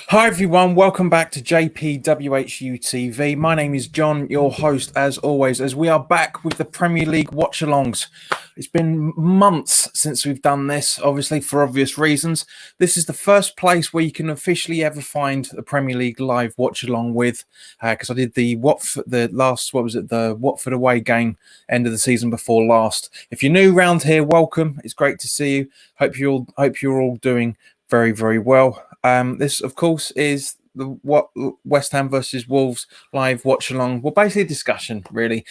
Hi everyone, welcome back to JPWHU TV. My name is John, your host as always, as we are back with the Premier League watch-alongs. It's been months since we've done this, obviously for obvious reasons. This is the first place where you can officially ever find the Premier League live watch-along with, because I did the Watford away game, end of the season before last. If you're new round here, welcome. It's great to see you. Hope you're all doing very, very well. This, of course, is the West Ham versus Wolves live watch along. Well, basically a discussion, really.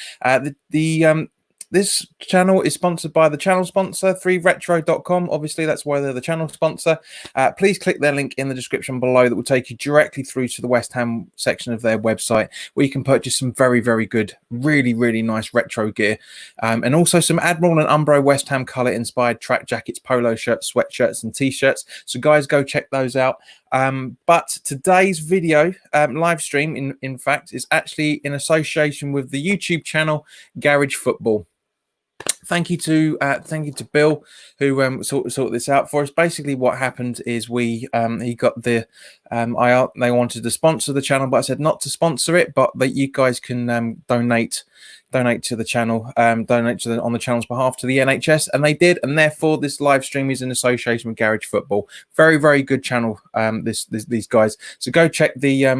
This channel is sponsored by the channel sponsor, 3retro.com. Obviously, that's why they're the channel sponsor. Please click their link in the description below that will take you directly through to the West Ham section of their website, where you can purchase some very, very good, really, really nice retro gear. And also some Admiral and Umbro West Ham colour-inspired track jackets, polo shirts, sweatshirts, and T-shirts. So, guys, go check those out. But today's video live stream, in fact, is actually in association with the YouTube channel Garage Football. Thank you to Bill, who sorted this out for us. Basically, what happened is he got the they wanted to sponsor the channel, but I said not to sponsor it, but that you guys can donate to the channel, on the channel's behalf to the NHS, and they did, and therefore this live stream is in association with Garage Football. Very, very good channel. These guys. So go check their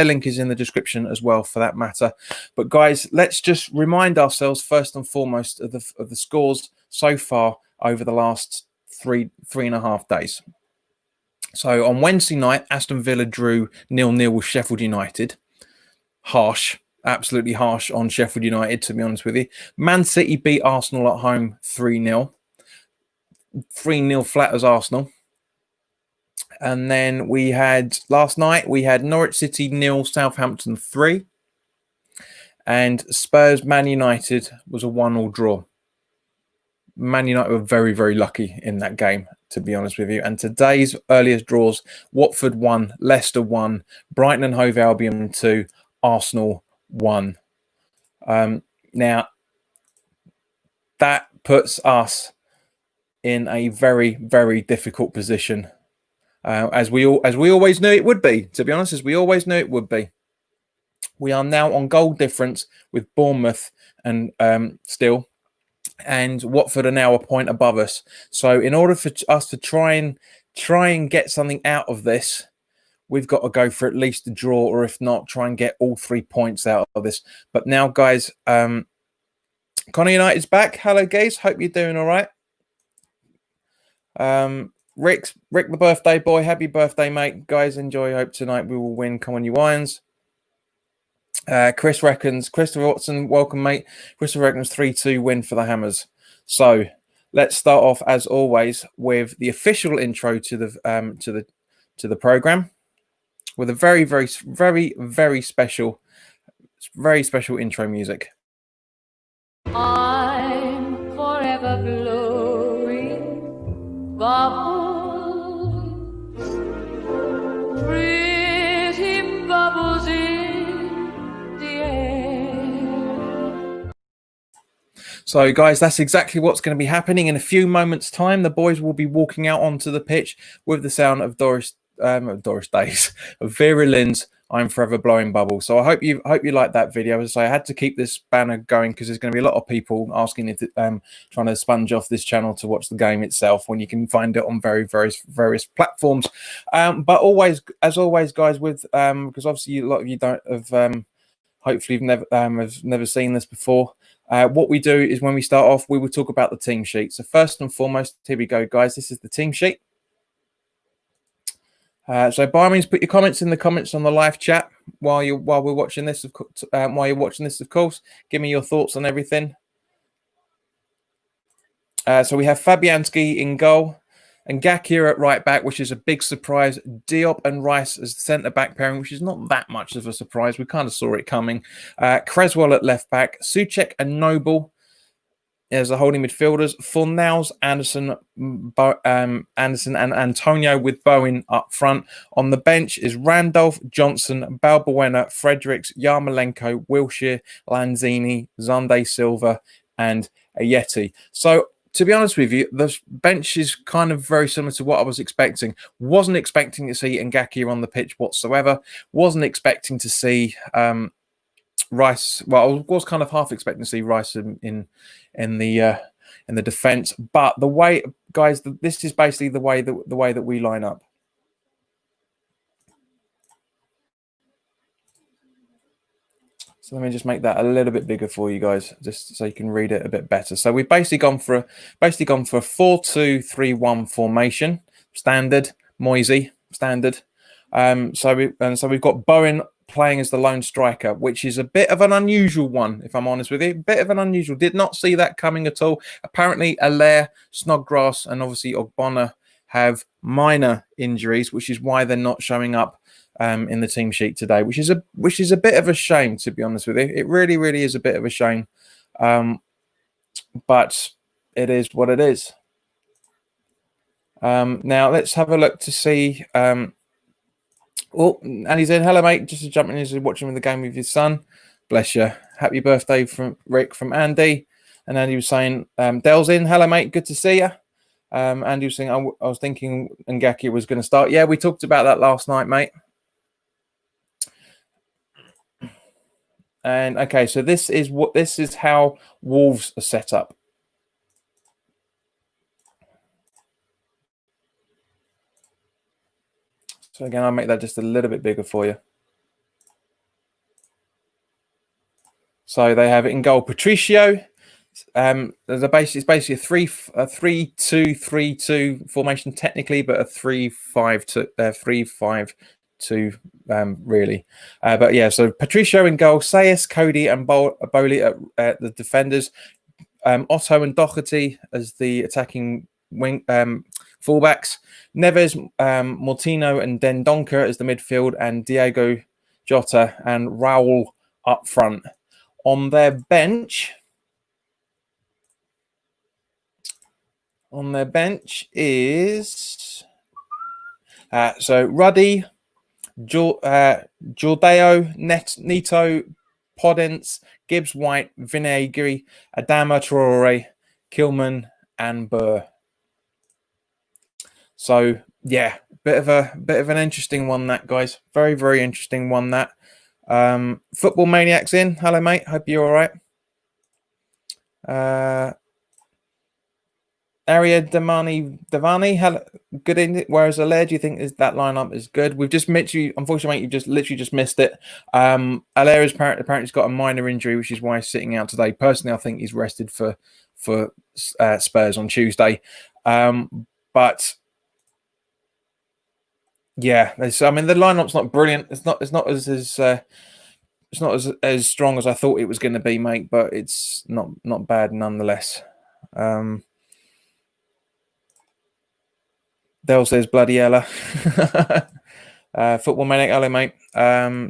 link is in the description as well, for that matter. But guys, let's just remind ourselves first and foremost of the scores so far over the last three and a half days. So on Wednesday night, Aston Villa drew 0-0 with Sheffield United. Harsh. Absolutely harsh on Sheffield United, to be honest with you. Man City beat Arsenal at home 3-0. 3-0 flat as Arsenal. And then last night, we had Norwich City 0, Southampton 3. And Spurs Man United was a 1-1 draw. Man United were very, very lucky in that game, to be honest with you. And today's earliest draws, Watford 1, Leicester 1, Brighton and Hove Albion 2, Arsenal 1. Now that puts us in a very, very difficult position, as we always knew it would be. To be honest, as we always knew it would be. We are now on goal difference with Bournemouth and still, and Watford are now a point above us. So in order for us to try and get something out of this, we've got to go for at least a draw, or if not, try and get all 3 points out of this. But now, guys, Connor United's back. Hello, guys. Hope you're doing all right. Rick, the birthday boy. Happy birthday, mate. Guys, enjoy. Hope tonight we will win. Come on, you Irons. Chris reckons, Christopher Watson, welcome, mate. Christopher reckons 3-2 win for the Hammers. So let's start off, as always, with the official intro to the program, with a very, very, very, very special intro music. I'm forever blowing bubbles, pretty bubbles in the air. So, guys, that's exactly what's going to be happening. In a few moments' time, the boys will be walking out onto the pitch with the sound of Doris Day's, of Vera Lynn's I'm Forever Blowing Bubbles. So I hope you like that video. As I say, I had to keep this banner going because there's going to be a lot of people asking if trying to sponge off this channel to watch the game itself, when you can find it on various platforms. But always, as always, guys, with because obviously a lot of you don't have hopefully have never seen this before. What we do is, when we start off, we will talk about the team sheet. So first and foremost, here we go, guys. This is the team sheet. So by all means, put your comments in the comments on the live chat while we're watching this. Of course, give me your thoughts on everything. So we have Fabianski in goal, and Gakir at right back, which is a big surprise. Diop and Rice as the centre back pairing, which is not that much of a surprise. We kind of saw it coming. Creswell at left back, Souček and Noble as the holding midfielders. Fornals, Anderson, and Antonio, with Bowen up front. On the bench is Randolph, Johnson, Balbuena, Fredericks, Yarmolenko, Wilshere, Lanzini, Zande Silva, and Ayeti. So to be honest with you, the bench is kind of very similar to what I was expecting. Wasn't expecting to see Ngakia on the pitch whatsoever. Wasn't expecting to see Rice. Well, I was kind of half expecting to see Rice in the defense. But the way, guys, this is basically the way that we line up. So let me just make that a little bit bigger for you guys, just so you can read it a bit better. So we've basically gone for a 4-2-3-1 formation, standard, Moisey, standard. So we've got Bowen playing as the lone striker, which is a bit of an unusual one, if I'm honest with you. Bit of an unusual. Did not see that coming at all. Apparently, Allaire, Snodgrass, and obviously Ogbonna have minor injuries, which is why they're not showing up in the team sheet today, which is a bit of a shame, to be honest with you. It really, really is a bit of a shame, but it is what it is. Now let's have a look to see. Oh, and he's in. Hello, mate. Just jumping in, watching the game with your son. Bless you. Happy birthday from Rick from Andy. And Andy was saying, Dell's in. Hello, mate. Good to see you. Andy was saying, I was thinking Ngakia was going to start. Yeah, we talked about that last night, mate. And okay, so this is how Wolves are set up. So again, I'll make that just a little bit bigger for you. So they have in goal Patricio. It's basically a 3-2-3-2 formation technically, but a 3-5-2 really. But yeah, so Patricio in goal, Sayas, Cody, and Bowley at the defenders. Otto and Doherty as the attacking wing fullbacks. Neves, Mortino, and Dendoncker as the midfield, and Diego Jota and Raul up front. On their bench, is so Ruddy, Jordao, Neto, Podence, Gibbs White, Vinagre, Adama Traore, Kilman, and Burr. So yeah, bit of an interesting one, that, guys. Very, very interesting one, that. Football Maniac's in. Hello, mate. Hope you're all right. Aria Davani, hello, good in. Whereas Allaire, do you think that lineup is good? We've just unfortunately, mate, you've literally just missed it. Allaire is apparently got a minor injury, which is why he's sitting out today. Personally, I think he's rested for Spurs on Tuesday. But yeah, the lineup's not brilliant. It's not as strong as I thought it was going to be, mate. But it's not bad nonetheless. Dell says bloody Ella. Football Maniac, hello, mate.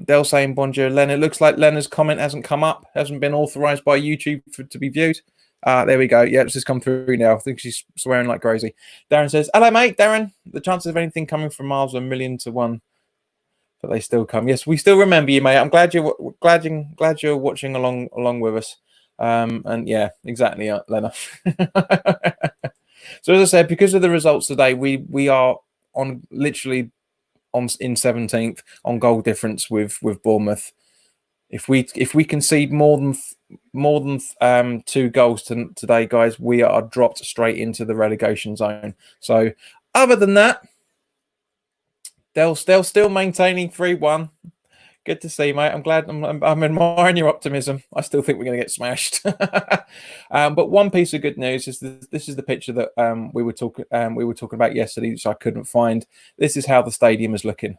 Dell saying bonjour, Len. It looks like Lena's comment hasn't come up, hasn't been authorized by YouTube to be viewed. There we go. Yeah, it's just come through now. I think she's swearing like crazy. Darren says, hello, mate. Darren, the chances of anything coming from Miles are 1,000,000 to 1, but they still come. Yes, we still remember you, mate. I'm glad you're watching along with us. And yeah, exactly, Lena. So as I said, because of the results today, we are in 17th on goal difference with Bournemouth. If we concede more than 2 goals today, guys, we are dropped straight into the relegation zone. So other than that, they'll still maintaining 3-1. Good to see, mate. I'm glad. I'm admiring your optimism. I still think we're going to get smashed. But one piece of good news is this is the picture that we were talking about yesterday, which I couldn't find. This is how the stadium is looking,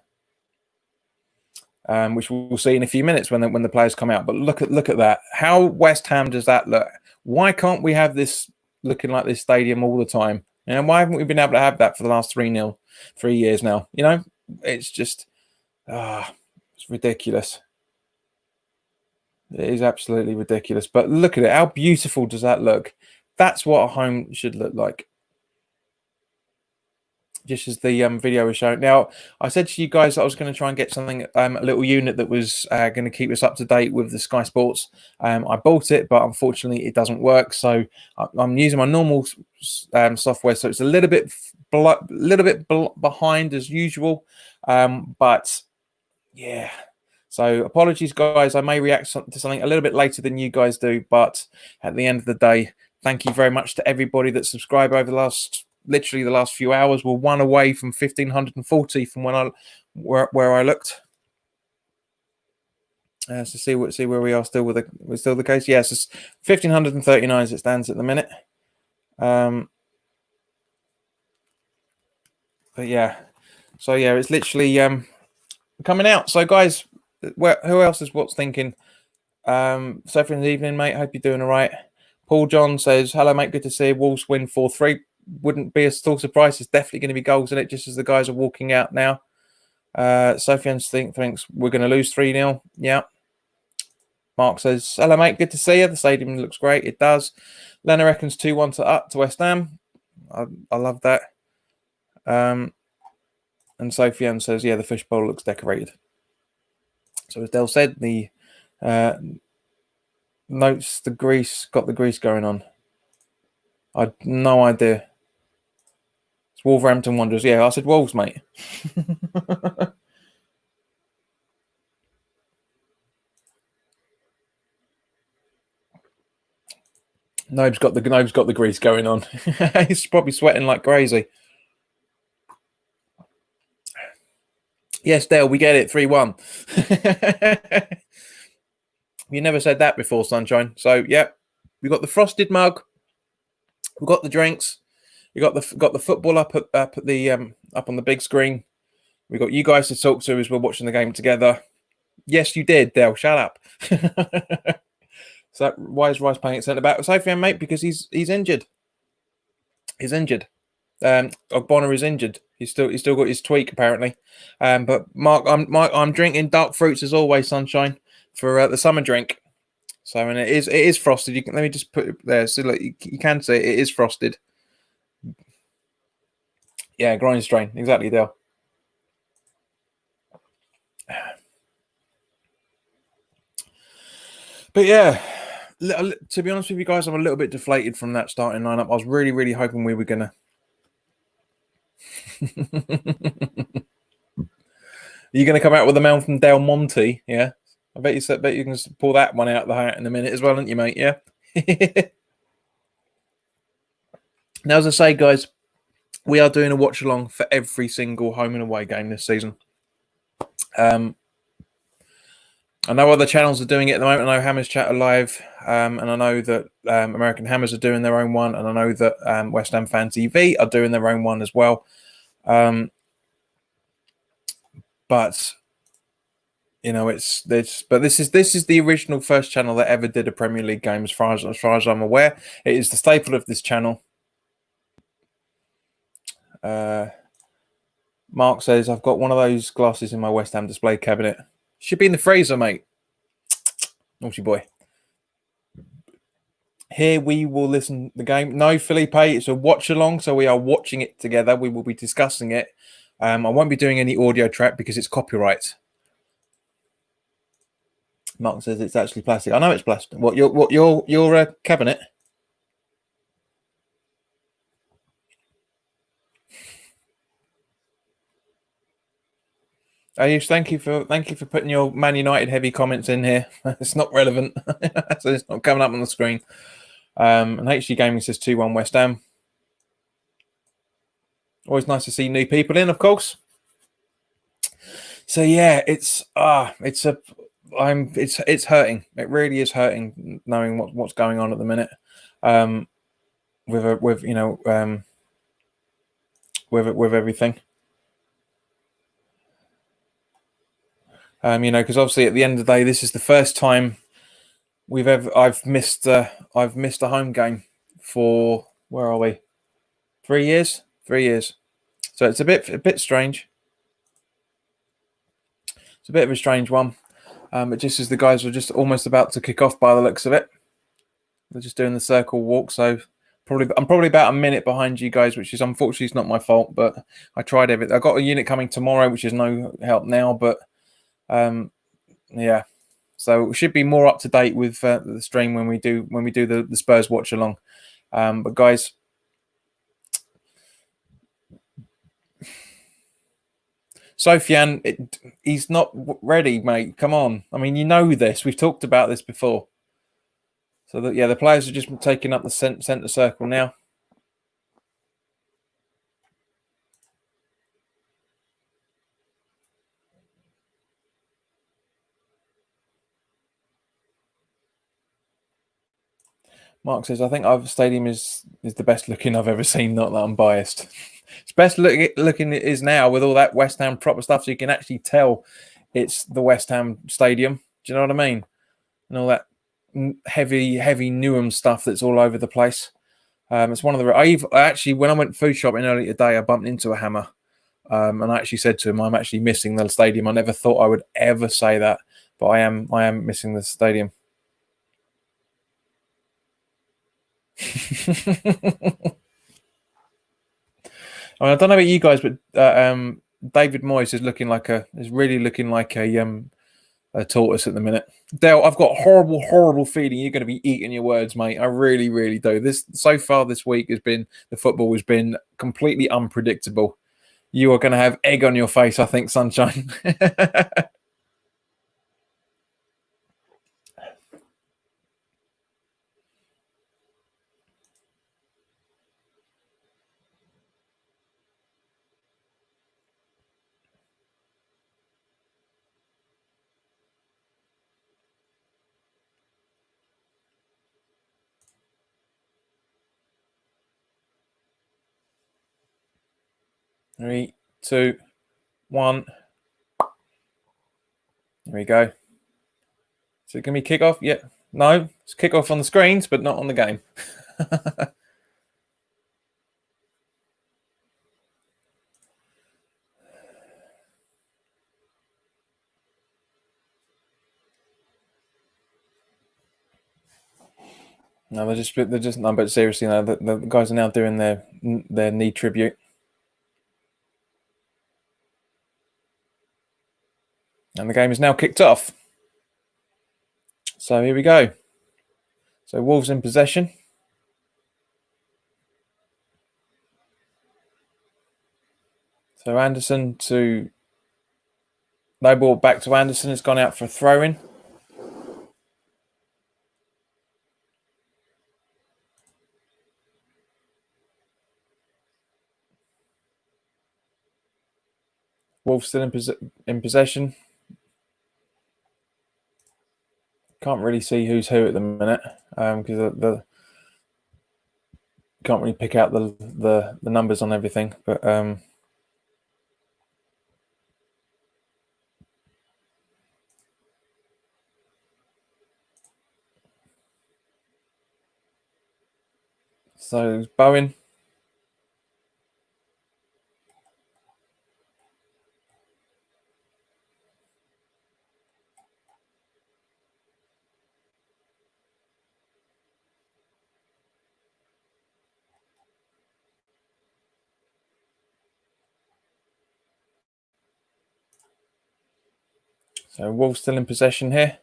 which we'll see in a few minutes when the players come out. But look at that. How West Ham does that look? Why can't we have this looking like this stadium all the time? And why haven't we been able to have that for the last 3 years now? You know, it's just it's ridiculous. It is absolutely ridiculous. But look at it. How beautiful does that look? That's what a home should look like. just as the video was showing. Now, I said to you guys that I was going to try and get something, a little unit that was going to keep us up to date with the Sky Sports. I bought it, but unfortunately it doesn't work. So I'm using my normal software, so it's a little bit behind as usual. But yeah, so apologies, guys. I may react to something a little bit later than you guys do, but at the end of the day, thank you very much to everybody that subscribed over literally the last few hours. We're one away from 1,540 from when where I looked. So see where we are still we're still the case. Yes, it's 1,539 as it stands at the minute. But yeah, so yeah, it's literally coming out. So guys, who else is what's thinking? Sophie's evening, mate. Hope you're doing all right. Paul John says, hello, mate. Good to see you. Wolves win 4-3. Wouldn't be a still surprise. There's definitely going to be goals in it, just as the guys are walking out now. Sofian thinks we're going to lose 3-0. Yeah. Mark says, hello, mate. Good to see you. The stadium looks great. It does. Lena reckons 2-1 to West Ham. I love that. And Sofian says, yeah, the fishbowl looks decorated. So as Del said, the notes got the grease going on. I had no idea. It's Wolverhampton Wanderers. Yeah, I said Wolves, mate. Nobe's got the grease going on. He's probably sweating like crazy. Yes, Dale, we get it. 3-1. You never said that before, Sunshine. So yeah, we got the frosted mug. We got the drinks. We got the football up on the big screen. We got you guys to talk to as we're watching the game together. Yes, you did, Dale. Shut up. So why is Rice playing at centre back? Sofian, mate, because he's injured. He's injured. Ogbonna is injured. He's still got his tweak apparently. But Mark, I'm drinking dark fruits as always, Sunshine, for the summer drink. So and it is frosted. Let me just put it there so like you can see it is frosted. Yeah, grind strain exactly, Dale. But yeah, to be honest with you guys, I'm a little bit deflated from that starting lineup. I was really, really hoping we were gonna. Are you gonna come out with a man from Del Monte? Yeah, I bet you can pull that one out of the hat in a minute as well, aren't you, mate? Yeah. Now, as I say, guys, we are doing a watch along for every single home and away game this season. I know other channels are doing it at the moment. I know Hammers Chat are live, and I know that American Hammers are doing their own one, and I know that West Ham Fan TV are doing their own one as well. But you know, but this is the original first channel that ever did a Premier League game, as far as I'm aware. It is the staple of this channel. Mark says, I've got one of those glasses in my West Ham display cabinet. Should be in the freezer, mate. Naughty boy. Here we will listen to the game. No, Felipe, it's a watch along, so we are watching it together. We will be discussing it. I won't be doing any audio track because it's copyright. Mark says it's actually plastic. I know it's plastic. What your cabinet? Ayush, thank you for putting your Man United heavy comments in here. It's not relevant, so it's not coming up on the screen. And HG Gaming says 2-1 West Ham. Always nice to see new people in, of course. So yeah, it's hurting. It really is hurting knowing what's going on at the minute. With everything. Because obviously at the end of the day, this is the first time I've missed a home game for, where are we? 3 years. 3 years. So it's a bit strange. It's a bit of a strange one. But just as the guys were just almost about to kick off by the looks of it, they're just doing the circle walk. So I'm probably about a minute behind you guys, which is unfortunately it's not my fault, but I tried everything. I got a unit coming tomorrow, which is no help now, but yeah. So we should be more up to date with the stream when we do the Spurs watch along. But guys, Sofian, he's not ready, mate. Come on. I mean, you know this. We've talked about this before. So that the players are just taking up the centre circle now. Mark says, I think our stadium is the best looking I've ever seen. Not that I'm biased. It's best looking it is now with all that West Ham proper stuff, so you can actually tell it's the West Ham stadium. Do you know what I mean? And all that heavy Newham stuff that's all over the place. It's one of the. I actually, when I went food shopping earlier today, I bumped into a hammer, and I actually said to him, "I'm actually missing the stadium." I never thought I would ever say that, but I am missing the stadium. I mean, I don't know about you guys, but David Moyes is really looking like a tortoise at the minute. Dale, I've got a horrible feeling you're going to be eating your words, mate. I really do. This week the football has been completely unpredictable. You are going to have egg on your face, I think, sunshine. Three, two, one. There we go. So it can be kickoff? Yeah. No, it's kickoff on the screens, but not on the game. No, they're just no, but seriously, no, the guys are now doing their knee tribute. And the game is now kicked off. So here we go. So Wolves in possession. So Anderson to no ball back to Anderson. It's gone out for a throw-in. Wolves still in possession. Can't really see who's who at the minute because the can't really pick out the numbers on everything, but so Bowen. So Wolves still in possession here.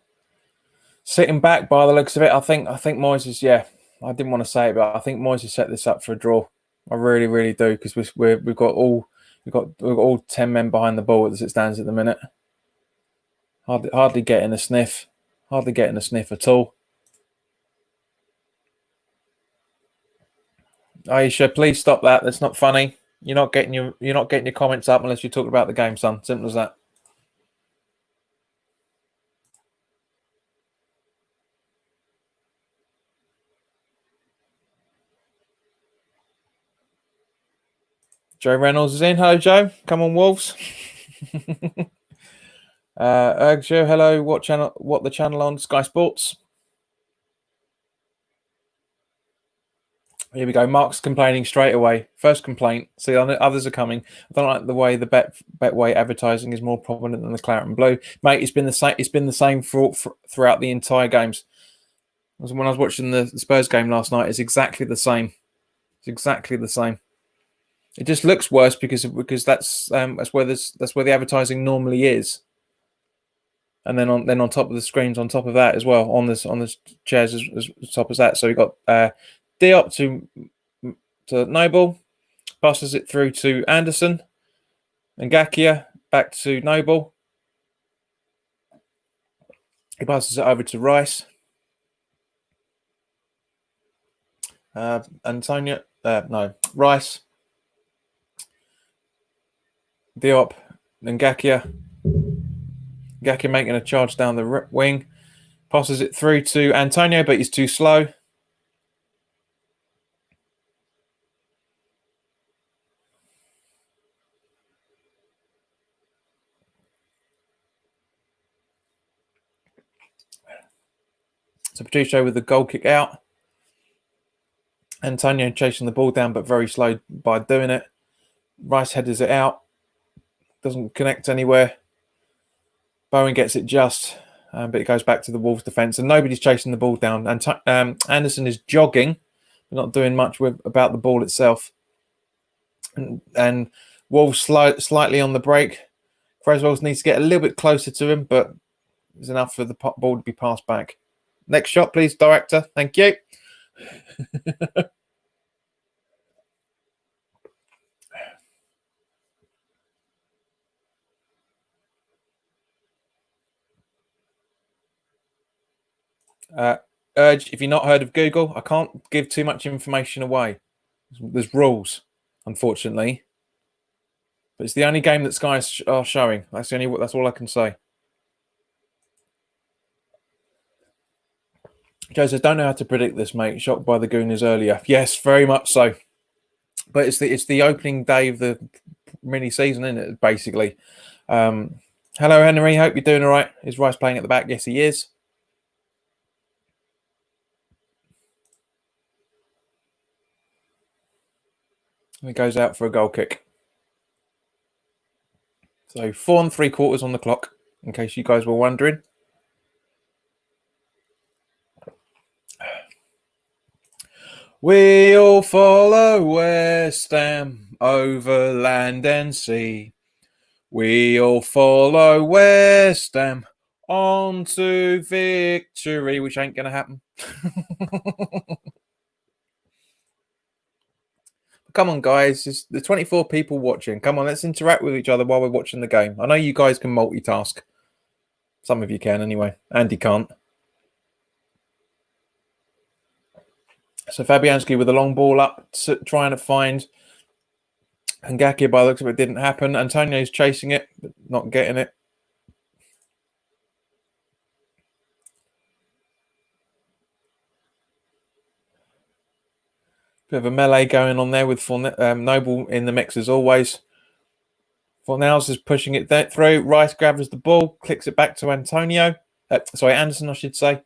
Sitting back by the looks of it, I think Moyes is, I didn't want to say it, but I think Moyes has set this up for a draw. I really do, because we've got all 10 men behind the ball as it stands at the minute. Hardly getting a sniff. Hardly getting a sniff at all. Aisha, please stop that. That's not funny. You're not getting your comments up unless you talk about the game, son. Simple as that. Joe Reynolds is in. Hello, Joe. Come on, Wolves. Joe, hello. What the channel on? Sky Sports. Here we go. Mark's complaining straight away. First complaint. See, others are coming. I don't like the way the Betway advertising is more prominent than the claret and blue. Mate, it's been the same. It's been the same throughout the entire games. When I was watching the Spurs game last night, it's exactly the same. It's exactly the same. It just looks worse because that's where the advertising normally is. And then on top of the screens, on top of that as well, on the chairs as top as that. So we got Diop to Noble, passes it through to Anderson, and Ngakia back to Noble. He passes it over to Rice. Rice, Diop, and Ngakia. Ngakia making a charge down the wing. Passes it through to Antonio, but he's too slow. So Patricio with the goal kick out. Antonio chasing the ball down, but very slow by doing it. Rice headers it out. Doesn't connect anywhere. Bowen gets it just, but it goes back to the Wolves defence, and nobody's chasing the ball down. And Anderson is jogging, but not doing much about the ball itself. And Wolves slightly on the break. Creswell needs to get a little bit closer to him, but it's enough for the ball to be passed back. Next shot, please, director. Thank you. Urge, if you've not heard of Google, I can't give too much information away. There's rules, unfortunately. But it's the only game that Sky are showing. That's all I can say. Joe says, don't know how to predict this, mate. Shocked by the Gooners earlier. Yes, very much so. But it's the opening day of the mini season, isn't it? Basically. Hello, Henry. Hope you're doing all right. Is Rice playing at the back? Yes, he is. He goes out for a goal kick. So 4 3/4 on the clock, in case you guys were wondering. We'll follow West Ham over land and sea. We'll follow West Ham on to victory, which ain't going to happen. Come on, guys. There's 24 people watching. Come on, let's interact with each other while we're watching the game. I know you guys can multitask. Some of you can anyway. Andy can't. So Fabianski with a long ball up, trying to find Ngakia. By the looks of it, didn't happen. Antonio's chasing it, but not getting it. Bit of a melee going on there with Noble in the mix as always. Fornals is pushing it through. Rice grabs the ball, clicks it back to Anderson, I should say.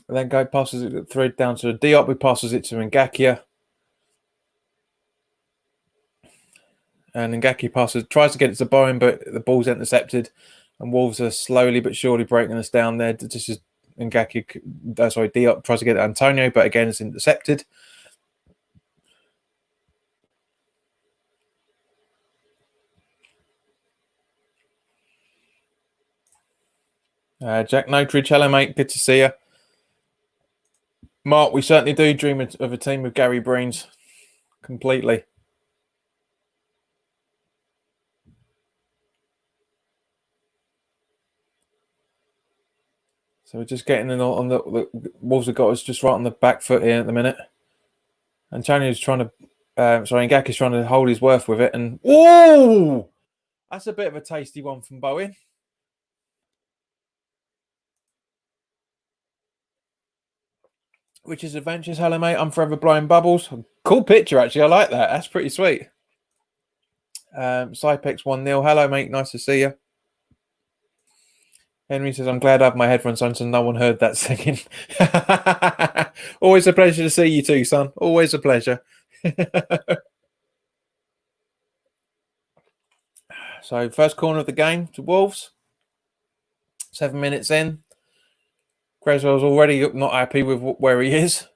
And then passes it through down to Diop, who passes it to Ngakia. And Ngakia tries to get it to Bowen, but the ball's intercepted. And Wolves are slowly but surely breaking us down there. This is Diop tries to get it to Antonio, but again it's intercepted. Jack Notridge, hello mate, good to see you. Mark, we certainly do dream of a team with Gary Breens. Completely. So we're just getting in on the Wolves have got us just right on the back foot here at the minute. Antonio's trying to Ngakia's trying to hold his worth with it, and oh, that's a bit of a tasty one from Bowen. Which is Adventures. Hello, mate. I'm forever blowing bubbles. Cool picture, actually. I like that. That's pretty sweet. Cypex 1-0. Hello, mate. Nice to see you. Henry says, I'm glad I have my headphones on so no one heard that singing. Always a pleasure to see you too, son. Always a pleasure. So, first corner of the game to Wolves. 7 minutes in. Creswell's already not happy with where he is.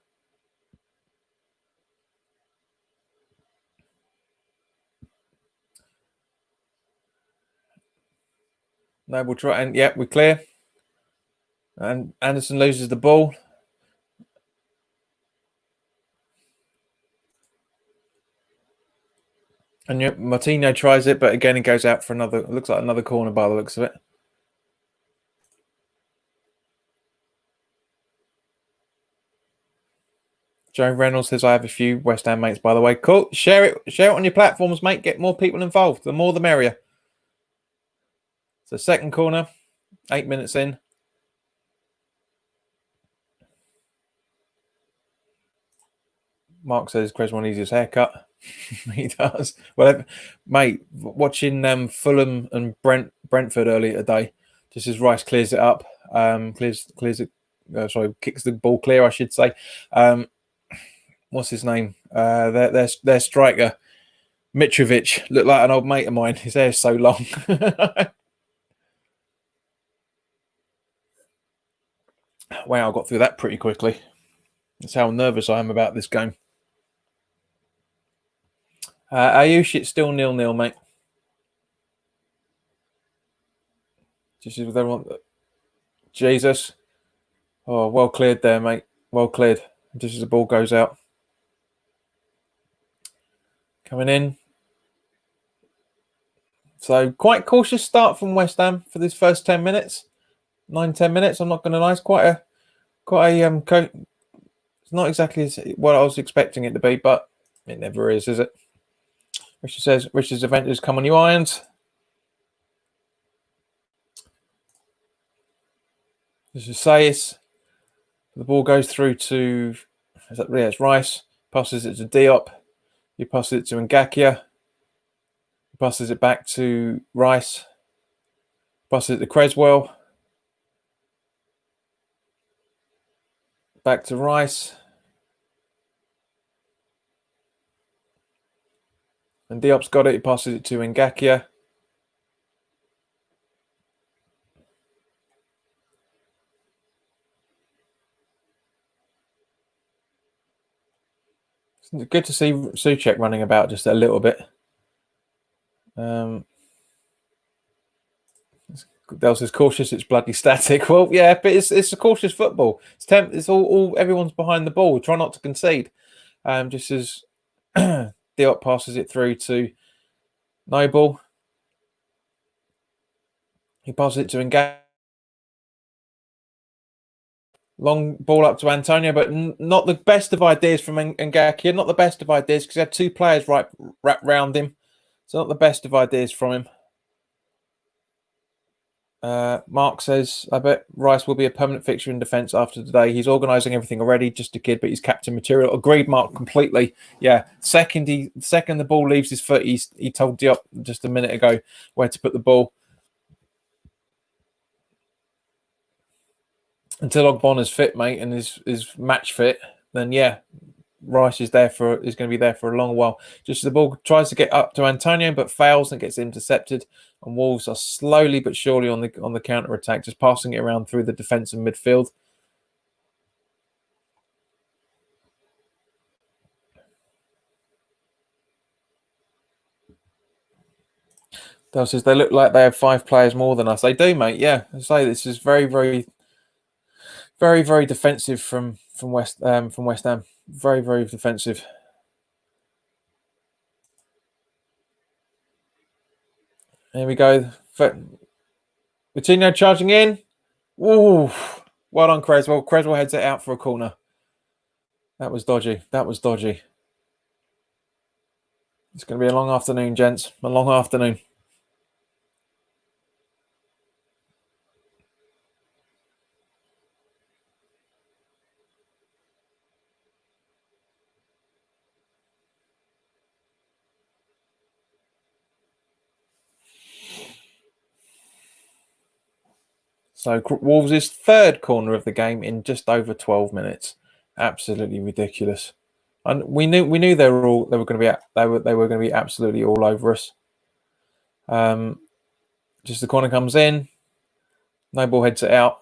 Noble try, and yep, we're clear. And Anderson loses the ball. And yep, Martino tries it, but again, it goes out for another. It looks like another corner by the looks of it. Joe Reynolds says, I have a few West Ham mates, by the way. Cool. Share it on your platforms, mate. Get more people involved. The more the merrier. So second corner, 8 minutes in. Mark says Creswell needs his haircut. He does. Well, mate, watching Fulham and Brentford earlier today, just as Rice clears it up, clears it. Kicks the ball clear, I should say. What's his name? Their striker, Mitrovic, looked like an old mate of mine. His hair's so long. Wow, I got through that pretty quickly. That's how nervous I am about this game. Ayush, it's still 0-0, mate. Just as everyone. Jesus. Oh, well cleared there, mate. Well cleared. Just as the ball goes out. Coming in. So quite cautious start from West Ham for this first 10 minutes. 9-10 minutes. I'm not going to lie. It's quite a it's not exactly what I was expecting it to be, but it never is it? Richard says, Richard's Avengers, come on you irons. This is Sayes. The ball goes through to, it's Rice. Passes it to Diop. He passes it to Ngakia. He passes it back to Rice. Passes it to Creswell. Back to Rice. And Diop's got it. He passes it to Ngakia. It's good to see Souček running about just a little bit. Del says cautious, it's bloody static. Well, yeah, but it's a cautious football. It's all everyone's behind the ball. Try not to concede. Just as Diop passes it through to Noble. He passes it to Ngakia. Long ball up to Antonio, but not the best of ideas from Ngakia. Not the best of ideas because he had two players wrapped round him. So not the best of ideas from him. Mark says, I bet Rice will be a permanent fixture in defence after today. He's organising everything already, just a kid, but he's captain material. Agreed, Mark, completely. Yeah, second the ball leaves his foot, he told Diop just a minute ago where to put the ball. Until Ogbonna's fit, mate, and is match fit, then yeah, Rice is going to be there for a long while. Just the ball tries to get up to Antonio, but fails and gets intercepted. And Wolves are slowly but surely on the counter attack, just passing it around through the defence and midfield. Dale says they look like they have 5 players more than us. They do, mate. Yeah, I say this is very, very, very, very defensive from West Ham. Very, very defensive. Here we go. Coutinho charging in. Ooh, well done, Creswell. Creswell heads it out for a corner. That was dodgy. It's going to be a long afternoon, gents. A long afternoon. So Wolves' third corner of the game in just over 12 minutes. Absolutely ridiculous. And we knew they were going to be absolutely all over us. Just the corner comes in. Noble heads it out.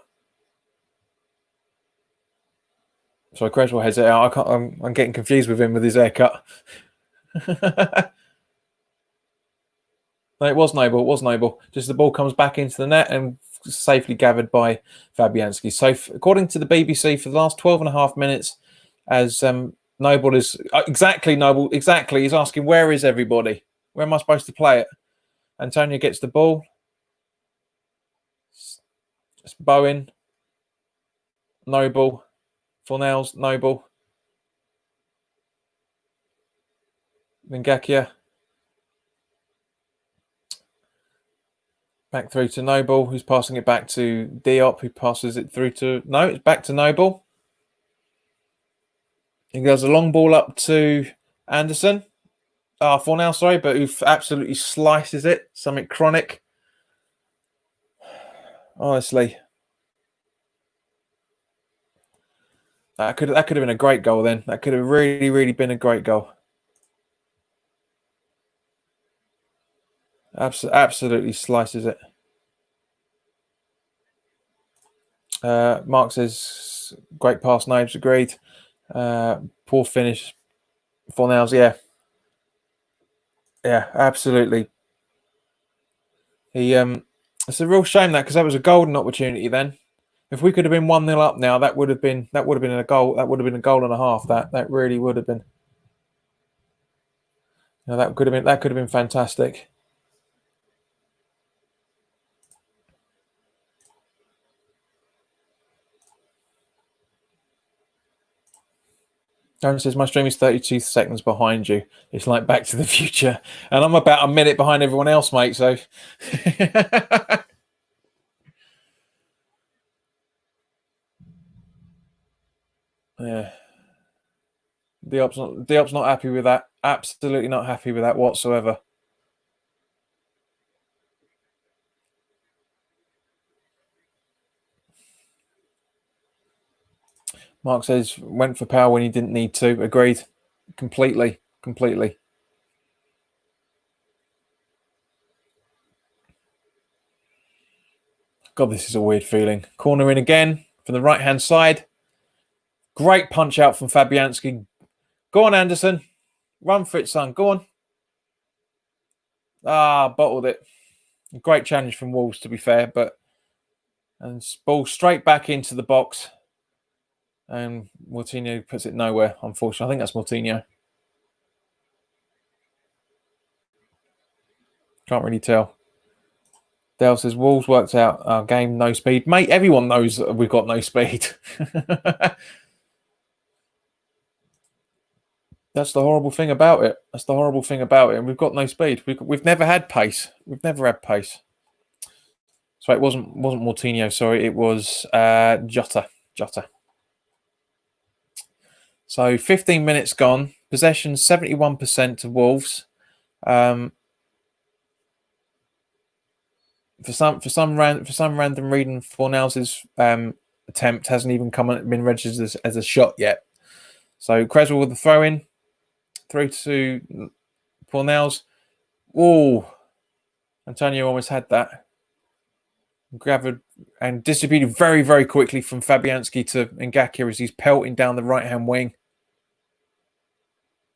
Sorry, Creswell heads it out. I'm getting confused with him with his haircut. No, it was Noble. It was Noble. Just the ball comes back into the net and safely gathered by Fabianski. So, according to the BBC, for the last 12 and a half minutes, as Noble is exactly Noble, exactly, he's asking, where is everybody? Where am I supposed to play it? Antonio gets the ball. It's Bowen, Noble, Fornells, Noble, Ngakia. Back through to Noble, who's passing it back to Diop, who passes it through to... No, it's back to Noble. He goes a long ball up to Anderson. Fornell, sorry, but who absolutely slices it. Something chronic. Honestly. That could have been a great goal then. That could have really, really been a great goal. Absolutely slices it. Mark says, great pass, Nibes, agreed. Poor finish. Fornells, yeah. Yeah, absolutely. It's a real shame because that was a golden opportunity then. If we could have been 1-0 up now, that would have been a goal. That would have been a goal and a half. That really would have been. That could have been fantastic. Darren says, my stream is 32 seconds behind you. It's like Back to the Future. And I'm about a minute behind everyone else, mate. So, yeah. Diop's not happy with that. Absolutely not happy with that whatsoever. Mark says, went for power when he didn't need to. Agreed. Completely. God, this is a weird feeling. Corner in again from the right-hand side. Great punch out from Fabianski. Go on, Anderson. Run for it, son. Go on. Bottled it. Great challenge from Wolves, to be fair. And ball straight back into the box. And Moutinho puts it nowhere, unfortunately. I think that's Moutinho. Can't really tell. Dale says, Wolves worked out our game, no speed. Mate, everyone knows that we've got no speed. That's the horrible thing about it. And we've got no speed. We've never had pace. So it wasn't Moutinho, sorry. It was Jota. So 15 minutes gone. Possession 71% to Wolves. For some random reason, Fornells' attempt hasn't even been registered as a shot yet. So Creswell with the throw in through to Fornells. Oh, Antonio almost had that. Gathered and distributed very, very quickly from Fabianski to Ngakia as he's pelting down the right-hand wing.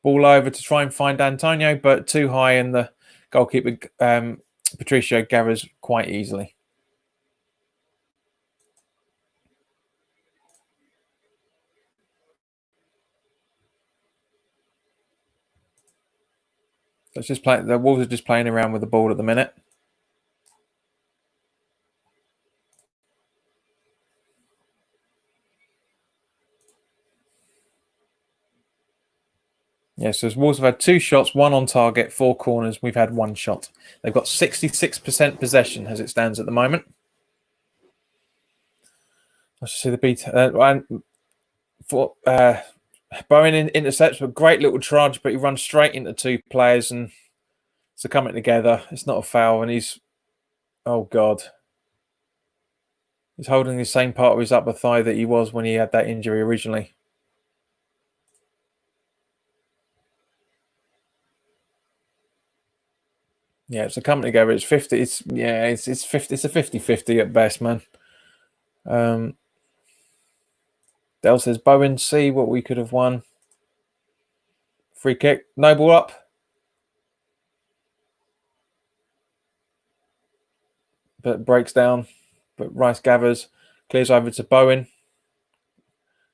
Ball over to try and find Antonio, but too high, and the goalkeeper Patricio gathers quite easily. Let's just play. The Wolves are just playing around with the ball at the minute. Yes, so Wolves have had 2 shots, 1 on target, 4 corners. We've had 1 shot. They've got 66% possession as it stands at the moment. Let's see the beat. Bowen intercepts with a great little charge, but he runs straight into 2 players and it's coming together. It's not a foul, and he's, oh God, he's holding the same part of his upper thigh that he was when he had that injury originally. Yeah, it's a company together. It's 50. It's 50. It's a 50-50 at best, man. Dell says Bowen, see what we could have won. Free kick, Noble up. but breaks down. But Rice gathers, clears over to Bowen,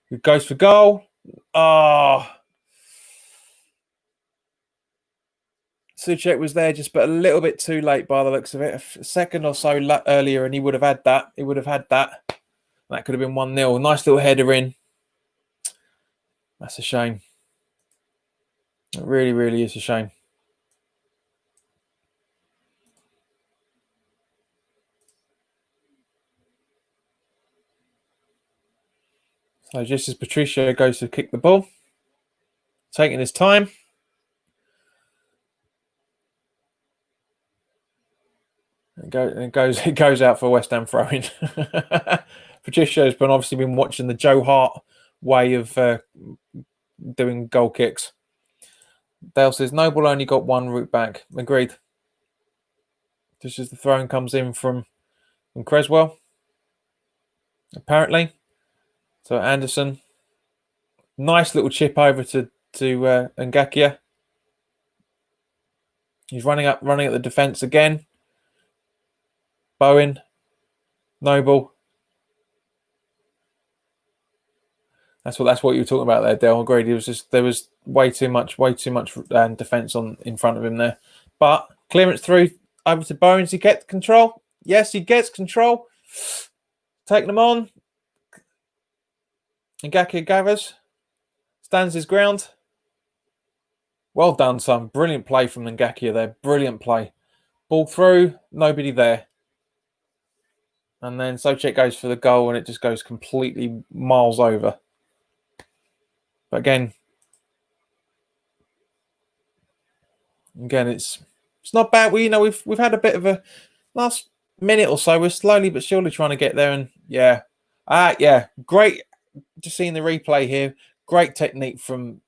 who goes for goal. Oh, Souček was there just but a little bit too late by the looks of it. A second or so earlier, and he would have had that. He would have had that. That could have been 1-0. Nice little header in. That's a shame. It really, really is a shame. So just as Patricio goes to kick the ball, taking his time. It goes out for West Ham throw-in. Patricio's obviously been watching the Joe Hart way of doing goal kicks. Dale says Noble only got one route back. Agreed. Just as the throw-in comes in from Creswell, apparently. So Anderson, nice little chip over to Ngakia. He's running at the defence again. Bowen, Noble. That's what you were talking about there, Dale. Agreed. There was way too much defence in front of him there. But clearance through over to Bowen. Does he get control? Yes, he gets control. Taking them on. Ngakia gathers. Stands his ground. Well done, son. Brilliant play from Ngakia there. Brilliant play. Ball through. Nobody there. And then Souček goes for the goal, and it just goes completely miles over. But again, it's not bad. We've had a bit of a last minute or so. We're slowly but surely trying to get there, and yeah, great. Just seeing the replay here, great technique from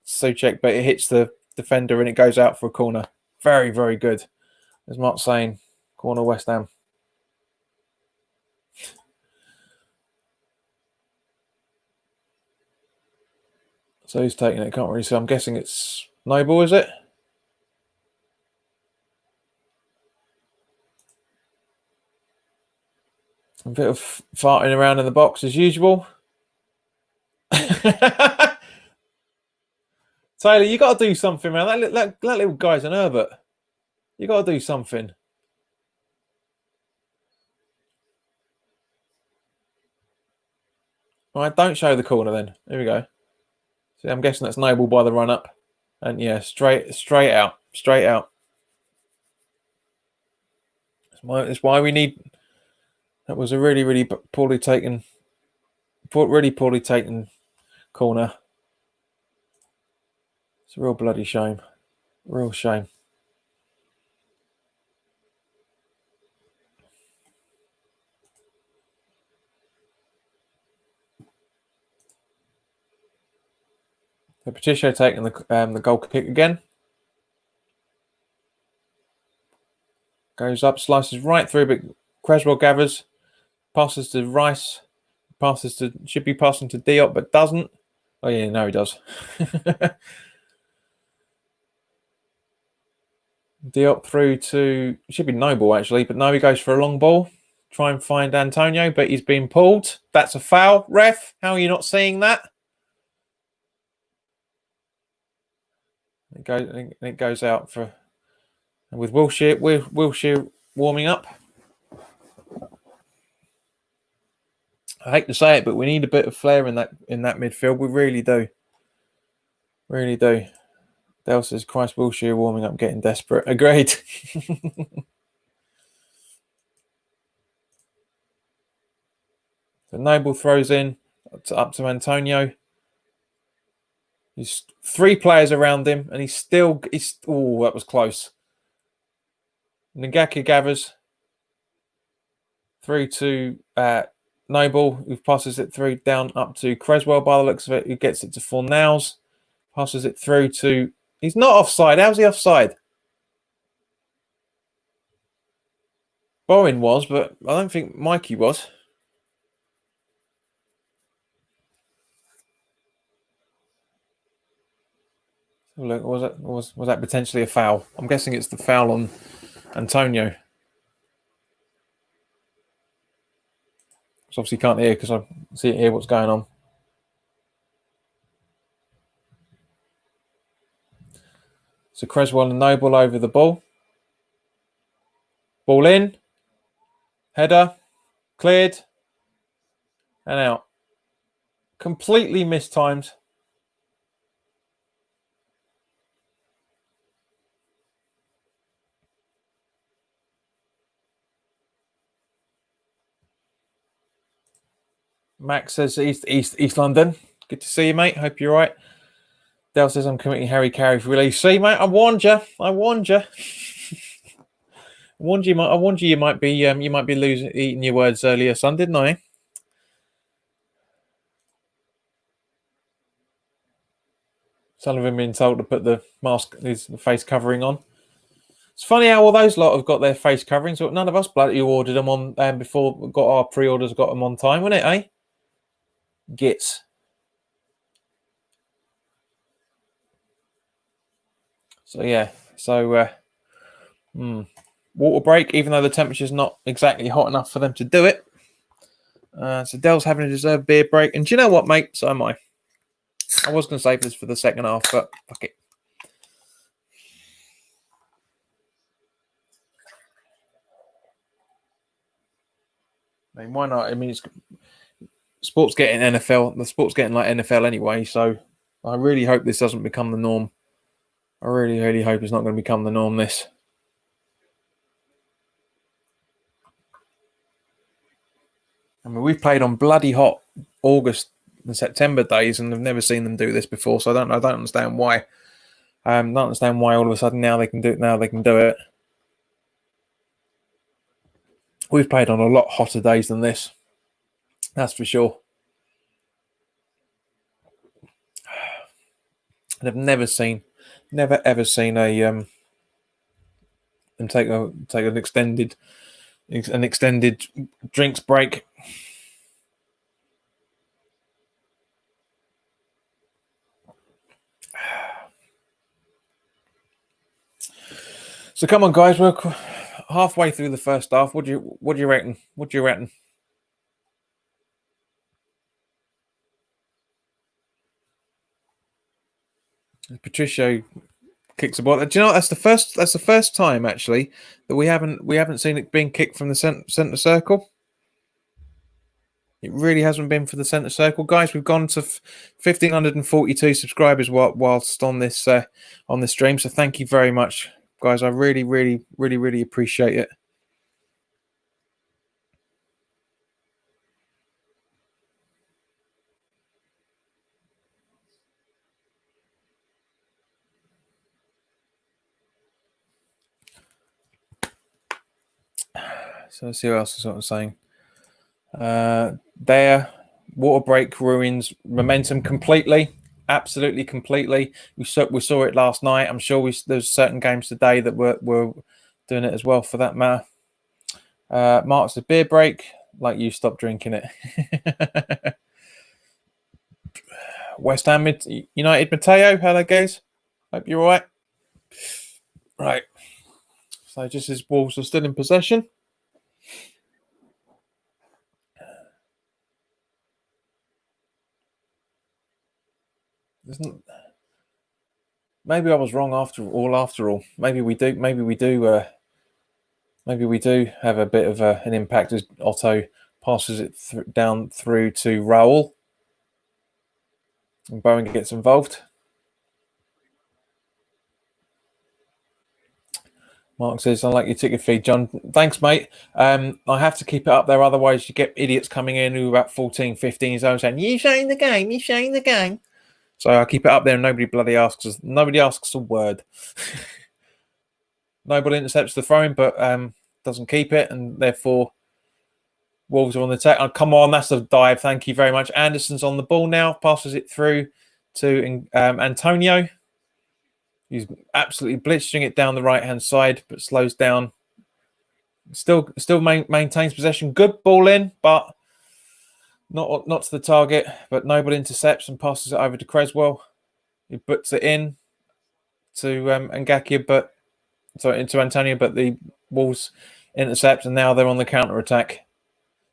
Souček, but it hits the defender and it goes out for a corner. Very, very good. As Mark's saying, corner West Ham. So who's taking it? Can't really see. I'm guessing it's Noble, is it? A bit of farting around in the box as usual. Taylor, you got to do something, man. That little guy's an Herbert. You got to do something. All right, don't show the corner then. Here we go. See, I'm guessing that's Noble by the run up, and yeah, straight out. That's why we need. That was a really, really poorly taken corner. It's a real bloody shame. Real shame. So Patricio taking the goal kick again. Goes up, slices right through, but Creswell gathers, passes to Rice, should be passing to Diop, but doesn't. Oh yeah, no, he does. Diop through to, should be Noble actually, but no, he goes for a long ball. Try and find Antonio, but he's been pulled. That's a foul. Ref, how are you not seeing that? It goes out for, with Wilshere warming up. I hate to say it, but we need a bit of flair in that midfield. We really do. Really do. Dale says, Christ, Wilshere warming up, getting desperate. Agreed. So Noble throws in up to Antonio. He's 3 players around him, and he's oh, that was close. Ngakia gathers through to Noble, who passes it through down up to Creswell by the looks of it, who gets it to Fornals, passes it through to. He's not offside. How's he offside? Bowen was, but I don't think Mikey was. Look, was that potentially a foul? I'm guessing it's the foul on Antonio. So obviously can't hear because I see hear what's going on. So Creswell and Noble over the ball. Ball in. Header. Cleared. And out. Completely mistimed. Max says East London. Good to see you, mate. Hope you're right. Dale says I'm committing Harry Carey for release. See, mate, I warned you. I warned you. I warned you. You might be eating your words earlier, son, didn't I? Sullivan being told to put the mask, his face covering on. It's funny how all those lot have got their face coverings, but none of us bloody ordered them on before we got our pre-orders, got them on time, wasn't it, eh? Gits. So yeah, water break, even though the temperature's not exactly hot enough for them to do it. So Dell's having a deserved beer break, and do you know what, mate? So am I. I was going to save this for the second half, but fuck it. I mean, why not? I mean, sport's getting NFL. The sport's getting like NFL anyway, so I really hope this doesn't become the norm. I really, really hope it's not going to become the norm, this. I mean, we've played on bloody hot August and September days, and I've never seen them do this before, so I don't understand why. Don't understand why all of a sudden now they can do it. Now they can do it. We've played on a lot hotter days than this. That's for sure. And I've never ever seen a them take an extended drinks break. So come on, guys, we're halfway through the first half. What do you reckon? What do you reckon? Patricio kicks the ball. Do you know that's the first time actually that we haven't seen it being kicked from the centre circle. It really hasn't been for the centre circle, guys. We've gone to 1,542 subscribers whilst on this stream. So thank you very much, guys. I really, really, really, really appreciate it. So let's see what else is sort of saying. There, water break ruins momentum completely, absolutely completely. We saw it last night. I'm sure there's certain games today that were doing it as well, for that matter. Mark's a beer break, like you stop drinking it. West Ham United Mateo, hello guys. Hope you're all right. Right. So just as Wolves are still in possession. Maybe I was wrong after all. Maybe we do have a bit of an impact as Otto passes it down through to Raul. And Bowen gets involved. Mark says, I like your ticket feed, John. Thanks, mate. I have to keep it up there. Otherwise, you get idiots coming in who are about 14, 15 years old saying, you're showing the game. So I keep it up there and nobody bloody asks us. Nobody asks a word. Nobody intercepts the throw-in, but doesn't keep it. And therefore, Wolves are on the attack. Oh, come on, that's a dive. Thank you very much. Anderson's on the ball now. Passes it through to Antonio. He's absolutely blitzing it down the right-hand side, but slows down. Still maintains possession. Good ball in, but not to the target. But nobody intercepts and passes it over to Creswell. He puts it in to Ngakia, into Antonio, but the Wolves intercept, and now they're on the counter-attack.